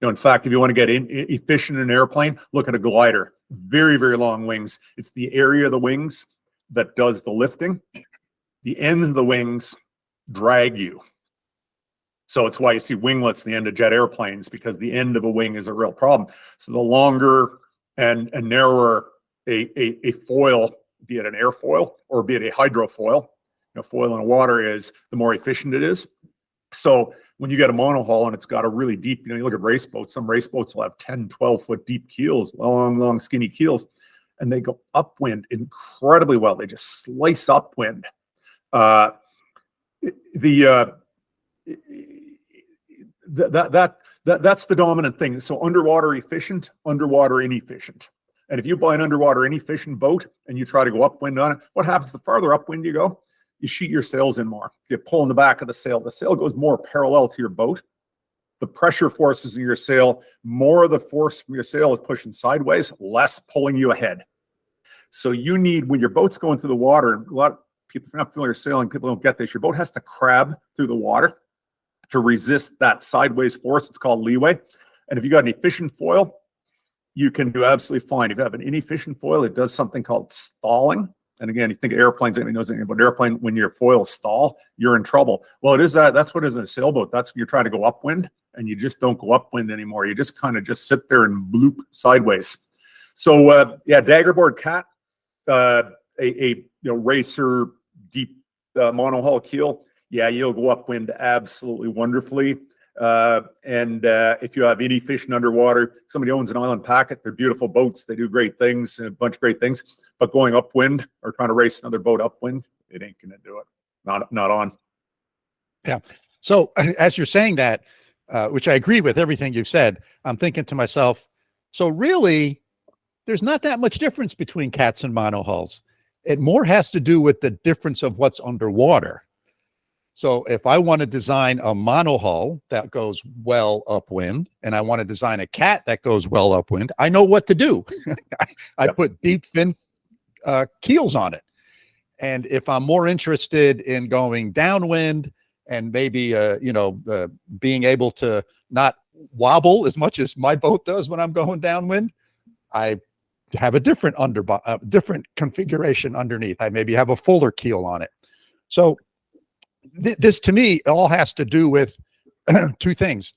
You know, in fact, if you want to get efficient in an airplane, look at a glider. Very, very long wings. It's the area of the wings that does the lifting. The ends of the wings drag you. So it's why you see winglets at the end of jet airplanes, because the end of a wing is a real problem. So the longer and narrower a foil, be it an airfoil or be it a hydrofoil, you know, foil in the water is, the more efficient it is. So when you get a monohull and it's got a really deep, you know, you look at race boats, some race boats will have 10, 12 foot deep keels, long, skinny keels, and they go upwind incredibly well. They just slice upwind. That's the dominant thing. So underwater efficient, underwater inefficient. And if you buy an underwater inefficient boat and you try to go upwind on it, what happens the farther upwind you go? You sheet your sails in more. You pull in the back of the sail. The sail goes more parallel to your boat. The pressure forces in your sail, more of the force from your sail is pushing sideways, less pulling you ahead. So you need, when your boat's going through the water, a lot people, if you're not familiar with sailing, people don't get this. Your boat has to crab through the water to resist that sideways force. It's called leeway. And if you got an efficient foil, you can do absolutely fine. If you have an inefficient foil, it does something called stalling. And again, you think of airplanes, anybody knows anything about airplane, when your foils stall, you're in trouble. Well, it is that. That's what it is in a sailboat. That's you're trying to go upwind, and you just don't go upwind anymore. You just kind of just sit there and bloop sideways. So yeah, daggerboard cat, a racer deep monohull keel. Yeah, you'll go upwind absolutely wonderfully. And if you have any fishing underwater, somebody owns an island packet, they're beautiful boats, they do great things, a bunch of great things, but going upwind or trying to race another boat upwind, it ain't gonna do it. Not on. Yeah. So as you're saying that, which I agree with everything you've said, I'm thinking to myself, so really there's not that much difference between cats and monohulls. It more has to do with the difference of what's underwater. So if I want to design a monohull that goes well upwind, and I want to design a cat that goes well upwind, I know what to do. I put deep, thin keels on it. And if I'm more interested in going downwind and maybe, being able to not wobble as much as my boat does when I'm going downwind, I have a different different configuration underneath. I maybe have a fuller keel on it. So this to me all has to do with two things.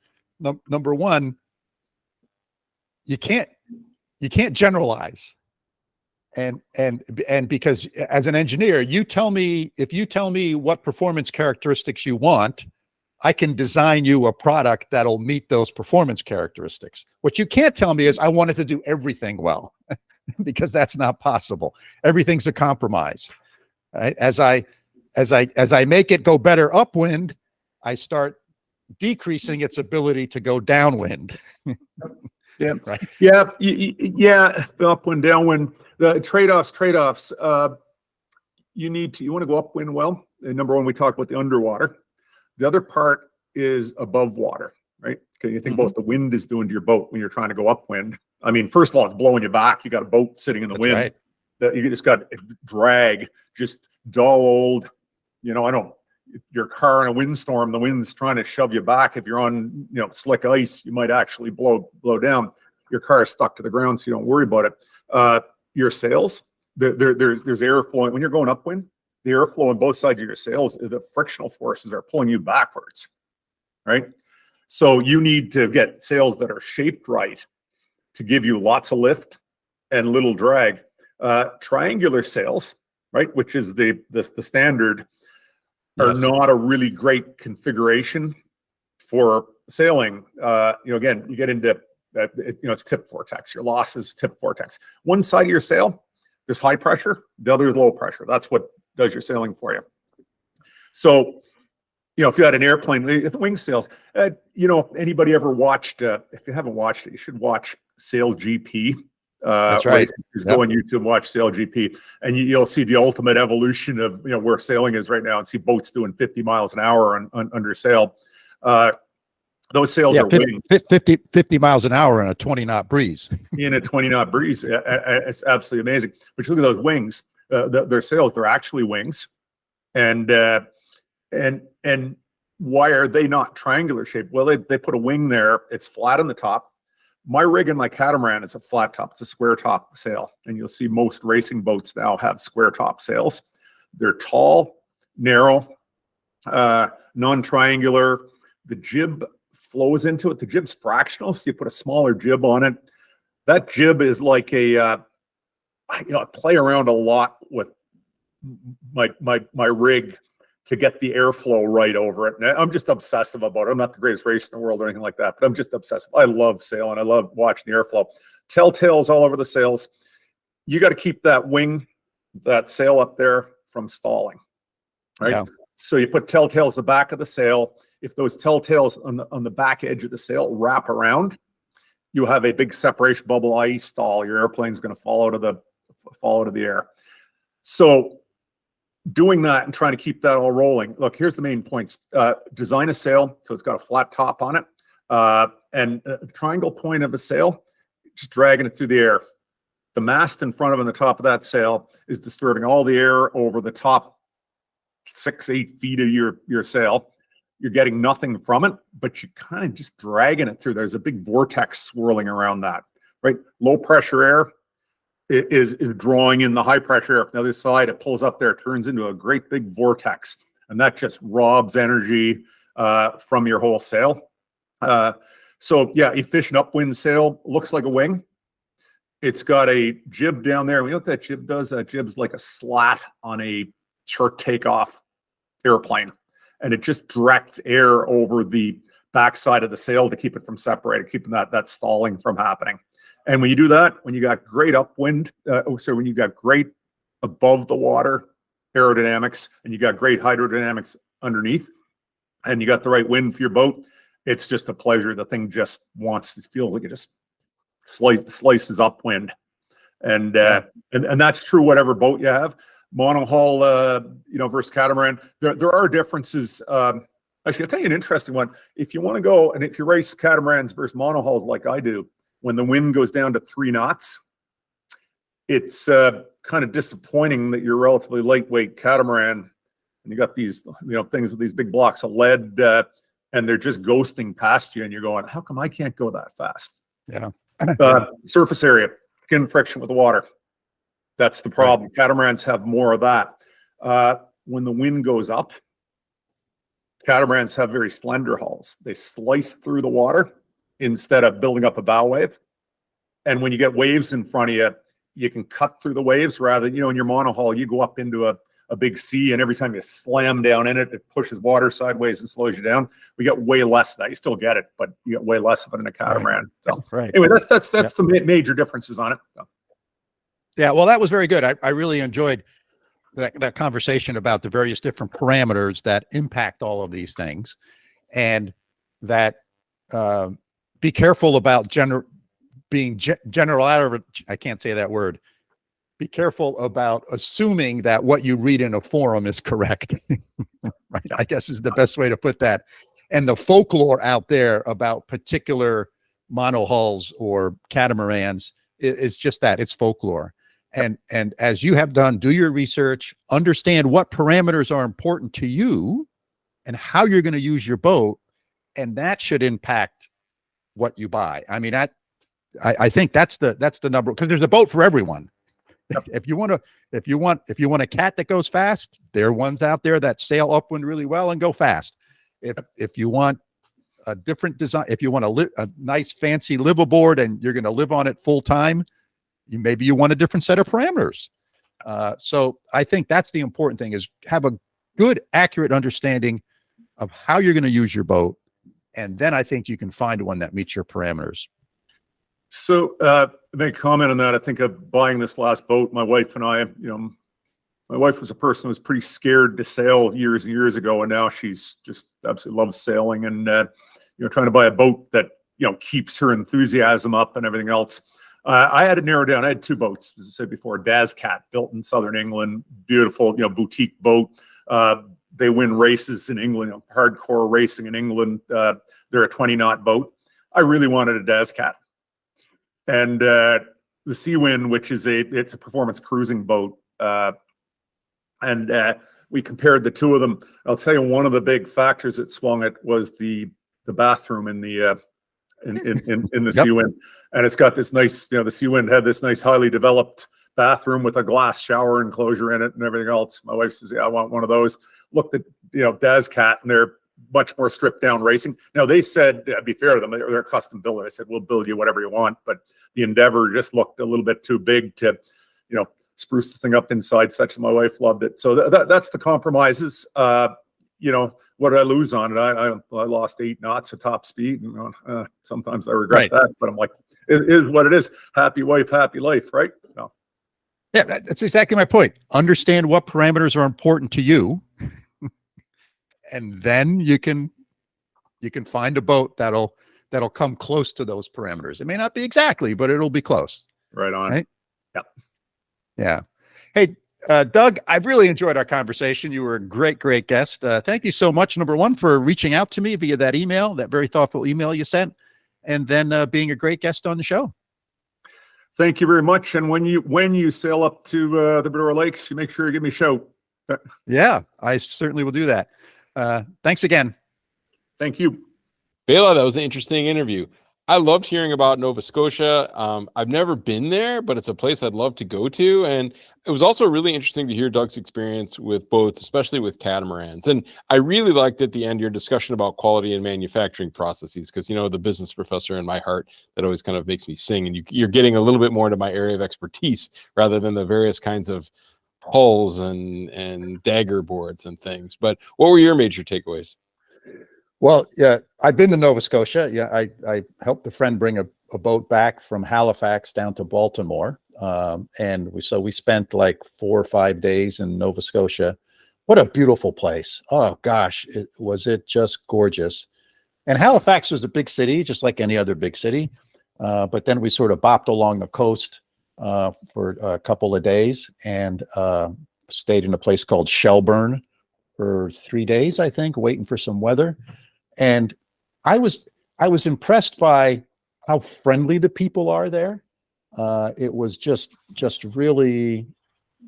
Number one, you can't generalize, and because as an engineer, if you tell me what performance characteristics you want, I can design you a product that'll meet those performance characteristics. What you can't tell me is I want it to do everything well, because that's not possible. Everything's a compromise, right? As I make it go better upwind, I start decreasing its ability to go downwind. Yeah, right. Yeah. Upwind, downwind. The trade-offs. You want to go upwind well. And number one, we talked about the underwater. The other part is above water, right? Okay, you think about what the wind is doing to your boat when you're trying to go upwind. I mean, first of all, it's blowing you back. You got a boat sitting in the wind. Right. You just got drag, just dull old. I know your car in a windstorm, the wind's trying to shove you back. If you're on, slick ice, you might actually blow down. Your car is stuck to the ground, so you don't worry about it. Your sails, there's airflow. When you're going upwind, the airflow on both sides of your sails, the frictional forces are pulling you backwards, right? So you need to get sails that are shaped right to give you lots of lift and little drag. Triangular sails, right, which is the standard, are not a really great configuration for sailing. Again, you get into it's tip vortex. Your loss is tip vortex. One side of your sail, there's high pressure. The other is low pressure. That's what does your sailing for you. So, if you had an airplane with wing sails, anybody ever watched? If you haven't watched it, you should watch Sail GP. That's right. Just go on YouTube and watch Sail GP, and you'll see the ultimate evolution of where sailing is right now, and see boats doing 50 miles an hour under sail. Those sails are 50 miles an hour in a 20-knot breeze. In a 20-knot breeze, it's absolutely amazing. But you look at those wings; their sails, they're actually wings, and why are they not triangular shaped? Well, they put a wing there. It's flat on the top. My rig in my catamaran is a flat top. It's a square top sail. And you'll see most racing boats now have square top sails. They're tall, narrow, non-triangular. The jib flows into it. The jib's fractional, so you put a smaller jib on it. That jib is like I play around a lot with my rig to get the airflow right over it. And I'm just obsessive about it. I'm not the greatest racer in the world or anything like that, but I'm just obsessive. I love sailing. I love watching the airflow. Telltales all over the sails. You got to keep that sail up there from stalling, right? Yeah. So you put telltales the back of the sail. If those telltales on the back edge of the sail wrap around, you have a big separation bubble, i.e. stall. Your airplane's going to fall out of the air. So doing that and trying to keep that all rolling. Look, here's the main points. Design a sail so it's got a flat top on it. And the triangle point of a sail, just dragging it through the air. The mast in front of and the top of that sail is disturbing all the air over the top 6-8 feet of your sail. You're getting nothing from it, but you're kind of just dragging it through. There's a big vortex swirling around that, right? Low pressure air is drawing in the high pressure air from the other side. It pulls up there, turns into a great big vortex, and that just robs energy from your whole sail. So yeah, efficient upwind sail looks like a wing. It's got a jib down there. You know what that jib does? That jib's like a slat on a short takeoff airplane, and it just directs air over the backside of the sail to keep it from separating, keeping that stalling from happening. And when you do that, when you got great upwind, when you got great above the water aerodynamics, and you got great hydrodynamics underneath, and you got the right wind for your boat, it's just a pleasure. The thing just it feels like it just slices upwind. And that's true whatever boat you have. Monohull, versus catamaran. There are differences. Actually, I'll tell you an interesting one. If you want to go, and if you race catamarans versus monohulls like I do, when the wind goes down to 3 knots, it's kind of disappointing that you're a relatively lightweight catamaran, and you got these things with these big blocks of lead, and they're just ghosting past you, and you're going, how come I can't go that fast? Yeah. Surface area, skin friction with the water. That's the problem. Right. Catamarans have more of that. When the wind goes up, catamarans have very slender hulls. They slice through the water instead of building up a bow wave. And when you get waves in front of you, you can cut through the waves rather, in your monohull, you go up into a big sea, and every time you slam down in it, it pushes water sideways and slows you down. We get way less of that. You still get it, but you get way less of it in a catamaran. Right. So right. Anyway, that's the major differences on it. So. Yeah, well, that was very good. I really enjoyed that conversation about the various different parameters that impact all of these things, and that be careful about being general. I can't say that word. Be careful about assuming that what you read in a forum is correct. Right? I guess is the best way to put that. And the folklore out there about particular monohulls or catamarans is just that. It's folklore. And as you have done, do your research, understand what parameters are important to you and how you're going to use your boat, and that should impact what you buy. I mean, I think that's the number, because there's a boat for everyone. Yep. If you want a cat that goes fast, there are ones out there that sail upwind really well and go fast. If you want a different design, if you want a nice fancy liveaboard and you're going to live on it full time, maybe you want a different set of parameters. So I think that's the important thing, is have a good, accurate understanding of how you're going to use your boat. And then I think you can find one that meets your parameters. So make a comment on that. I think of buying this last boat, my wife and I, my wife was a person who was pretty scared to sail years and years ago. And now she's just absolutely loves sailing, and, trying to buy a boat that, keeps her enthusiasm up and everything else. I had to narrow down. I had 2 boats, as I said before. Cat, built in southern England, beautiful, boutique boat. They win races in England, hardcore racing in England. They're a 20-knot boat. I really wanted a Cat, and the Seawind, which is it's a performance cruising boat, and we compared the 2 of them. I'll tell you, one of the big factors that swung it was the bathroom in the Seawind. And it's got this nice, the Seawind had this nice, highly developed bathroom with a glass shower enclosure in it and everything else. My wife says, yeah, I want one of those. Looked at Cat, and they're much more stripped down racing. Now, they said, to be fair to them, they're custom built. I said, we'll build you whatever you want. But the Endeavor just looked a little bit too big to, spruce the thing up inside, such that my wife loved it. So that's the compromises. What did I lose on it? I lost 8 knots of top speed. And, sometimes I regret that, but I'm like, it is what it is. Happy wife, happy life, right? No. Yeah, that's exactly my point. Understand what parameters are important to you, and then you can find a boat that'll come close to those parameters. It may not be exactly, but it'll be close. Right on. Right? Yep. Yeah. Hey, Doug, I've really enjoyed our conversation. You were a great guest. Thank you so much, number one, for reaching out to me via that email, that very thoughtful email you sent, and then being a great guest on the show. Thank you very much. And when you sail up to the Bitterroot Lakes, you make sure you give me a shout. Yeah, I certainly will do that. Thanks again. Thank you. Bela, that was an interesting interview. I loved hearing about Nova Scotia. I've never been there, but it's a place I'd love to go to. And it was also really interesting to hear Doug's experience with boats, especially with catamarans. And I really liked at the end your discussion about quality and manufacturing processes, because, you know, the business professor in my heart, that always kind of makes me sing. And you're getting a little bit more into my area of expertise rather than the various kinds of hulls and dagger boards and things. But what were your major takeaways? Well, yeah, I've been to Nova Scotia. Yeah, I helped a friend bring a boat back from Halifax down to Baltimore. And we spent like 4 or 5 days in Nova Scotia. What a beautiful place. Oh gosh, was it just gorgeous. And Halifax was a big city, just like any other big city. But then we sort of bopped along the coast for a couple of days and stayed in a place called Shelburne for 3 days, I think, waiting for some weather. And I was impressed by how friendly the people are there. It was just really,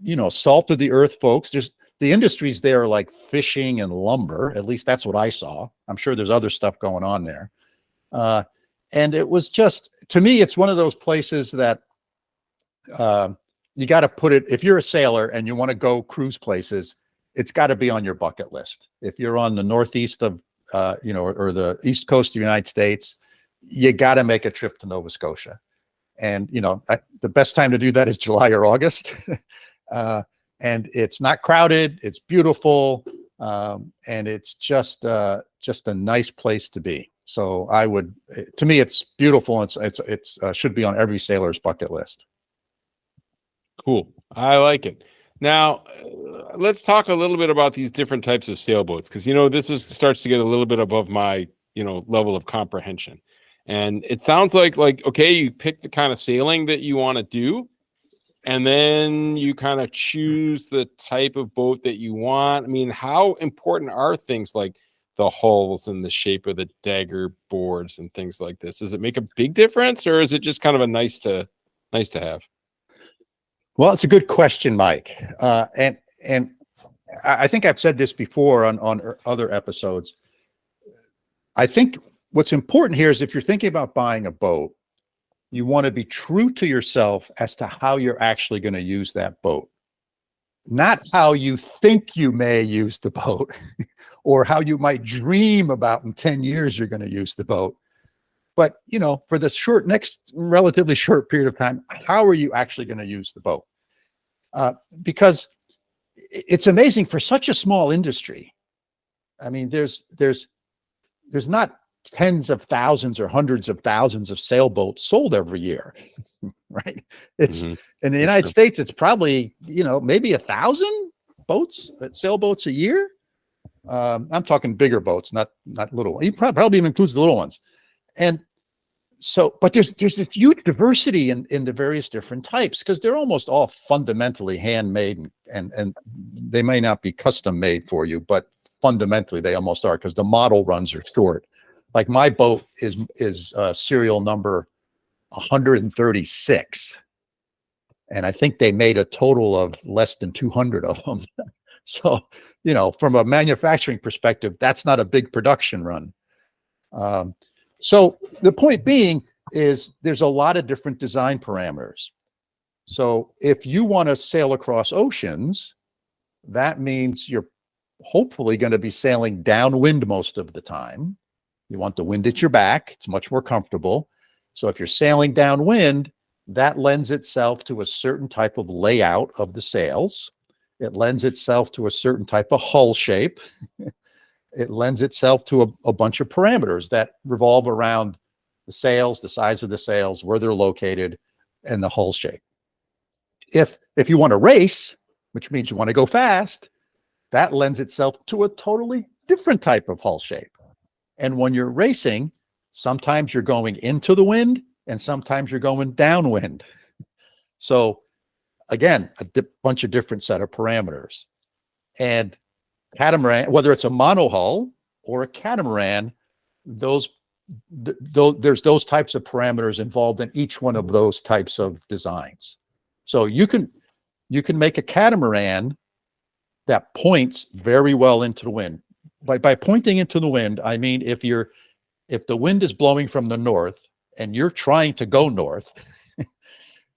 you know, salt of the earth folks. There's the industries there, like fishing and lumber. At least that's what I saw. I'm sure there's other stuff going on there. And it was just, to me, it's one of those places that you got to put it, if you're a sailor and you want to go cruise places, it's got to be on your bucket list. If you're on the northeast of, you know, or the east coast of the United States, you got to make a trip to Nova Scotia. And, you know, the best time to do that is July or August. And it's not crowded. It's beautiful. And it's just a nice place to be. So to me, it's beautiful. It's should be on every sailor's bucket list. Cool. I like it. Now, let's talk a little bit about these different types of sailboats, because, you know, this starts to get a little bit above my, you know, level of comprehension. And it sounds like, okay, you pick the kind of sailing that you want to do, and then you kind of choose the type of boat that you want. I mean, how important are things like the hulls and the shape of the dagger boards and things like this? Does it make a big difference, or is it just kind of a nice to have? Well, it's a good question, Mike. And I think I've said this before on other episodes. I think what's important here is if you're thinking about buying a boat, you want to be true to yourself as to how you're actually going to use that boat. Not how you think you may use the boat or how you might dream about in 10 years you're going to use the boat. But, you know, for the next relatively short period of time, how are you actually going to use the boat? Because it's amazing for such a small industry. I mean, there's not tens of thousands or hundreds of thousands of sailboats sold every year, right? It's in the United States, it's probably, you know, maybe 1,000 sailboats a year. I'm talking bigger boats, not little. He probably even includes the little ones. And so, but there's this huge diversity in the various different types, because they're almost all fundamentally handmade, and they may not be custom made for you, but fundamentally they almost are, because the model runs are short. Like my boat is serial number 136, and I think they made a total of less than 200 of them. So, you know, from a manufacturing perspective, that's not a big production run. So the point being is there's a lot of different design parameters. So if you want to sail across oceans, that means you're hopefully going to be sailing downwind most of the time. You want the wind at your back. It's much more comfortable. So if you're sailing downwind, that lends itself to a certain type of layout of the sails. It lends itself to a certain type of hull shape. It lends itself to a bunch of parameters that revolve around the sails, the size of the sails, where they're located, and the hull shape. If you want to race, which means you want to go fast, that lends itself to a totally different type of hull shape. And when you're racing, sometimes you're going into the wind and sometimes you're going downwind. So again, bunch of different set of parameters. And catamaran, whether it's a monohull or a catamaran, there's those types of parameters involved in each one of those types of designs. So you can make a catamaran that points very well into the wind. By pointing into the wind, I mean if the wind is blowing from the north and you're trying to go north,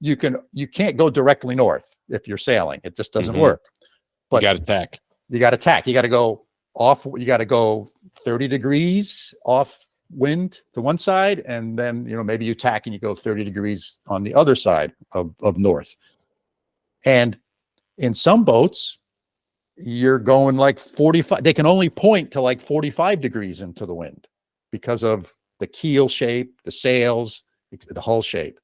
you can't go directly north if you're sailing. It just doesn't work. But you got to tack. You got to tack. You got to go off. You got to go 30 degrees off wind to one side, and then maybe you tack and you go 30 degrees on the other side of north. And in some boats, you're going like 45. They can only point to like 45 degrees into the wind because of the keel shape, the sails, the hull shape.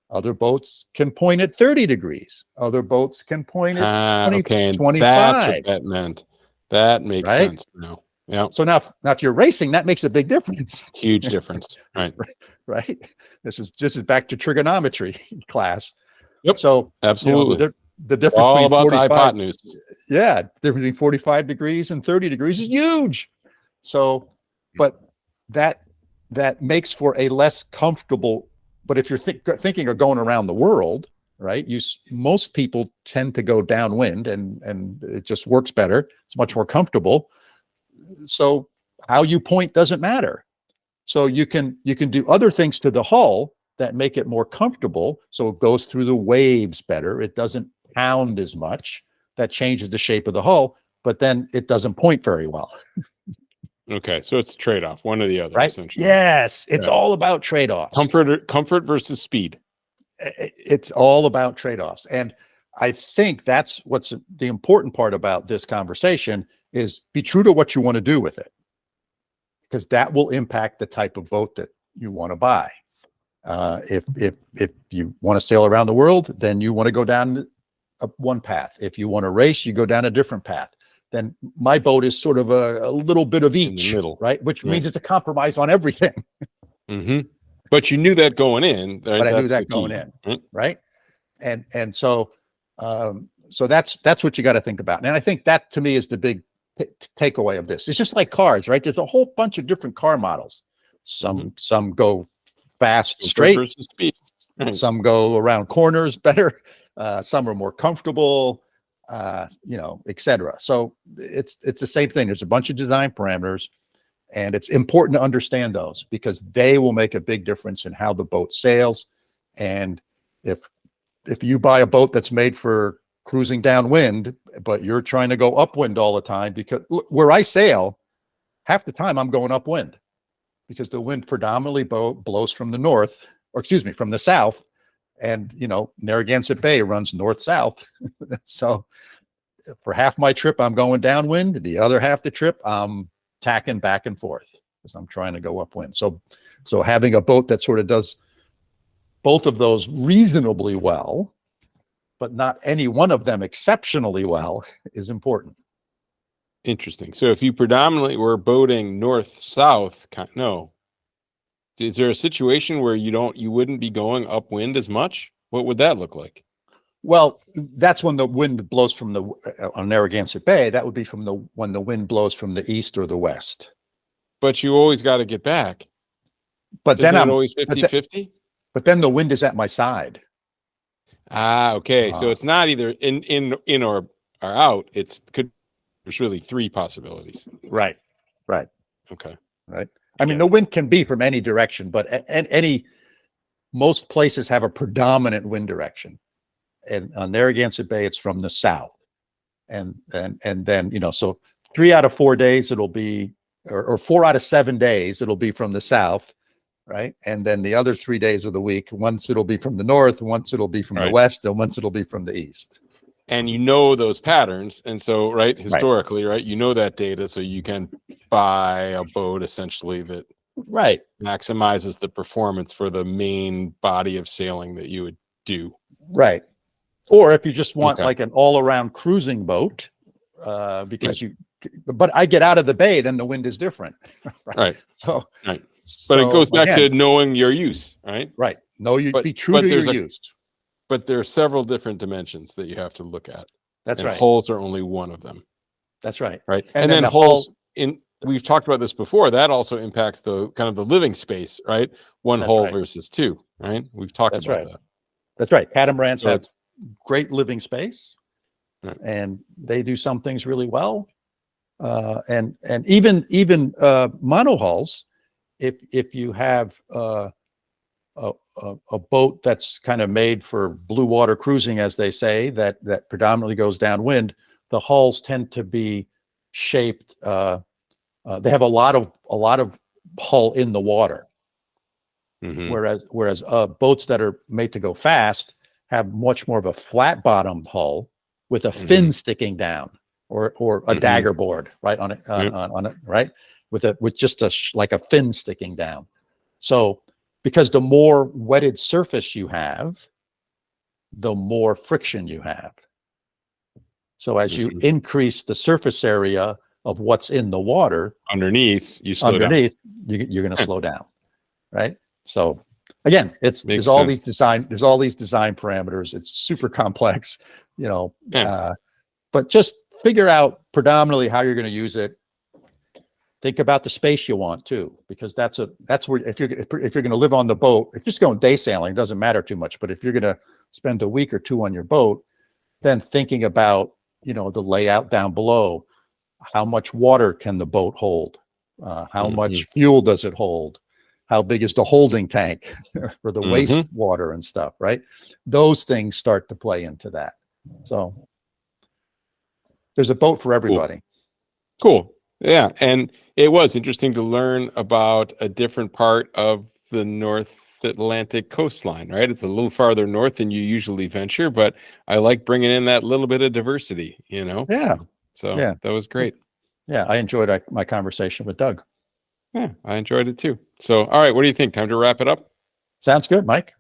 Other boats can point at 30 degrees. Other boats can point at 20, okay, and 25. that's what that meant. That makes Right? sense now. Yeah. So now if you're racing, that makes a big difference. Huge difference. Right. Right. This is back to trigonometry class. Yep. So Absolutely. The difference All between about 45, the hypotenuse. yeah, difference between 45 degrees and 30 degrees is huge. So, but that makes for a less comfortable. But if you're thinking of going around the world, right? Most people tend to go downwind, and it just works better. It's much more comfortable. So how you point doesn't matter. So you can do other things to the hull that make it more comfortable. So it goes through the waves better. It doesn't pound as much. That changes the shape of the hull, but then it doesn't point very well. Okay, so it's a trade-off, one or the other, Right? essentially. Yes, it's all about trade-offs. Comfort versus speed. It's all about trade-offs. And I think that's what's the important part about this conversation is be true to what you want to do with it, because that will impact the type of boat that you want to buy. If you want to sail around the world, then you want to go down one path. If you want to race, you go down a different path. Then my boat is sort of a little bit of each, in the middle, right? Which means it's a compromise on everything. But you knew that going in. Right? But I knew that going in, right? And so that's what you got to think about. And I think that to me is the big takeaway of this. It's just like cars, right? There's a whole bunch of different car models. Some go fast, straight. Versus speed. Right. Some go around corners better. Some are more comfortable, etc. So it's the same thing. There's a bunch of design parameters, and it's important to understand those because they will make a big difference in how the boat sails. And if you buy a boat that's made for cruising downwind, but you're trying to go upwind all the time, because where I sail, half the time I'm going upwind because the wind predominantly blows from the north, or excuse me, from the south. And, Narragansett Bay runs north-south. So for half my trip, I'm going downwind. The other half the trip, I'm tacking back and forth because I'm trying to go upwind. So having a boat that sort of does both of those reasonably well, but not any one of them exceptionally well, is important. Interesting. So if you predominantly were boating north-south, no. Is there a situation where you wouldn't be going upwind as much? What would that look like? Well, that's when the wind blows from on Narragansett Bay. That would be when the wind blows from the east or the west. But you always got to get back. But then I'm always 50-50. But then the wind is at my side. Okay. So it's not either in or out. There's really three possibilities. Right. Okay. Right. I mean, the wind can be from any direction, but most places have a predominant wind direction. And on Narragansett Bay, it's from the south. And then, so 3 out of 4 days, it'll be, or 4 out of 7 days, it'll be from the south, right? And then the other 3 days of the week, once it'll be from the north, once it'll be from the west, and once it'll be from the east. And those patterns. And so, historically, that data, so you can buy a boat essentially that maximizes the performance for the main body of sailing that you would do. Right. Or if you just want like an all-around cruising boat, because but I get out of the bay, then the wind is different. Right. So, but it goes back to knowing your use, right? Right. Be true to your use. But there are several different dimensions that you have to look at. That's right. Hulls are only one of them. That's right. Right. And then hulls we've talked about this before. That also impacts the kind of the living space, right? One hull versus two, right? We've talked about that. That's right. Catamarans have great living space. Right. and they do some things really well. And even monohulls, if you have a boat that's kind of made for blue water cruising, as they say, that predominantly goes downwind, the hulls tend to be shaped. They have a lot of hull in the water, whereas boats that are made to go fast have much more of a flat bottomed hull with a fin sticking down, or a dagger board right on it, on it, right, with just like a fin sticking down. So because the more wetted surface you have, the more friction you have. So as you increase the surface area of what's in the water underneath, you're going to slow down, right? So again, there's all these design parameters. It's super complex, but just figure out predominantly how you're going to use it. Think about the space you want too, because that's where, if you're going to live on the boat, if you're just going day sailing, it doesn't matter too much. But if you're going to spend a week or two on your boat, then thinking about, the layout down below, how much water can the boat hold? How much fuel does it hold? How big is the holding tank for the waste water and stuff, right? Those things start to play into that. So there's a boat for everybody. Cool. Yeah. And it was interesting to learn about a different part of the North Atlantic coastline, right? It's a little farther north than you usually venture, but I like bringing in that little bit of diversity, Yeah. So that was great. Yeah. I enjoyed my conversation with Doug. Yeah, I enjoyed it too. So, all right, what do you think? Time to wrap it up? Sounds good, Mike.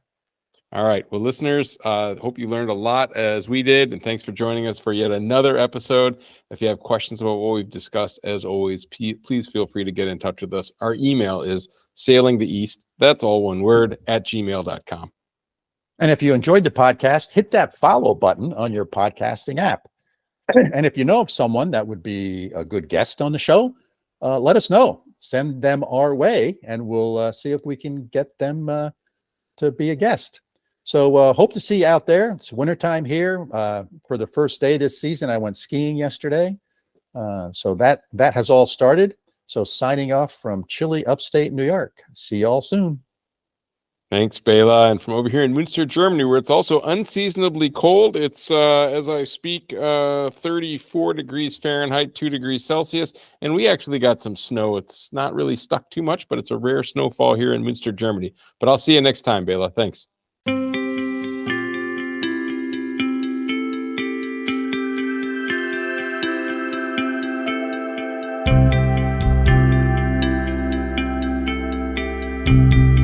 All right. Well, listeners, hope you learned a lot as we did, and thanks for joining us for yet another episode. If you have questions about what we've discussed, as always, please feel free to get in touch with us. Our email is sailingtheeast, that's all one word, @gmail.com. And if you enjoyed the podcast, hit that follow button on your podcasting app. And if you know of someone that would be a good guest on the show, let us know. Send them our way, and we'll see if we can get them to be a guest. So hope to see you out there. It's wintertime here. For the first day this season, I went skiing yesterday. So that has all started. So signing off from chilly upstate New York. See y'all soon. Thanks, Bela. And from over here in Münster, Germany, where it's also unseasonably cold, it's, as I speak, 34 degrees Fahrenheit, 2 degrees Celsius. And we actually got some snow. It's not really stuck too much, but it's a rare snowfall here in Münster, Germany. But I'll see you next time, Bela. Thanks. you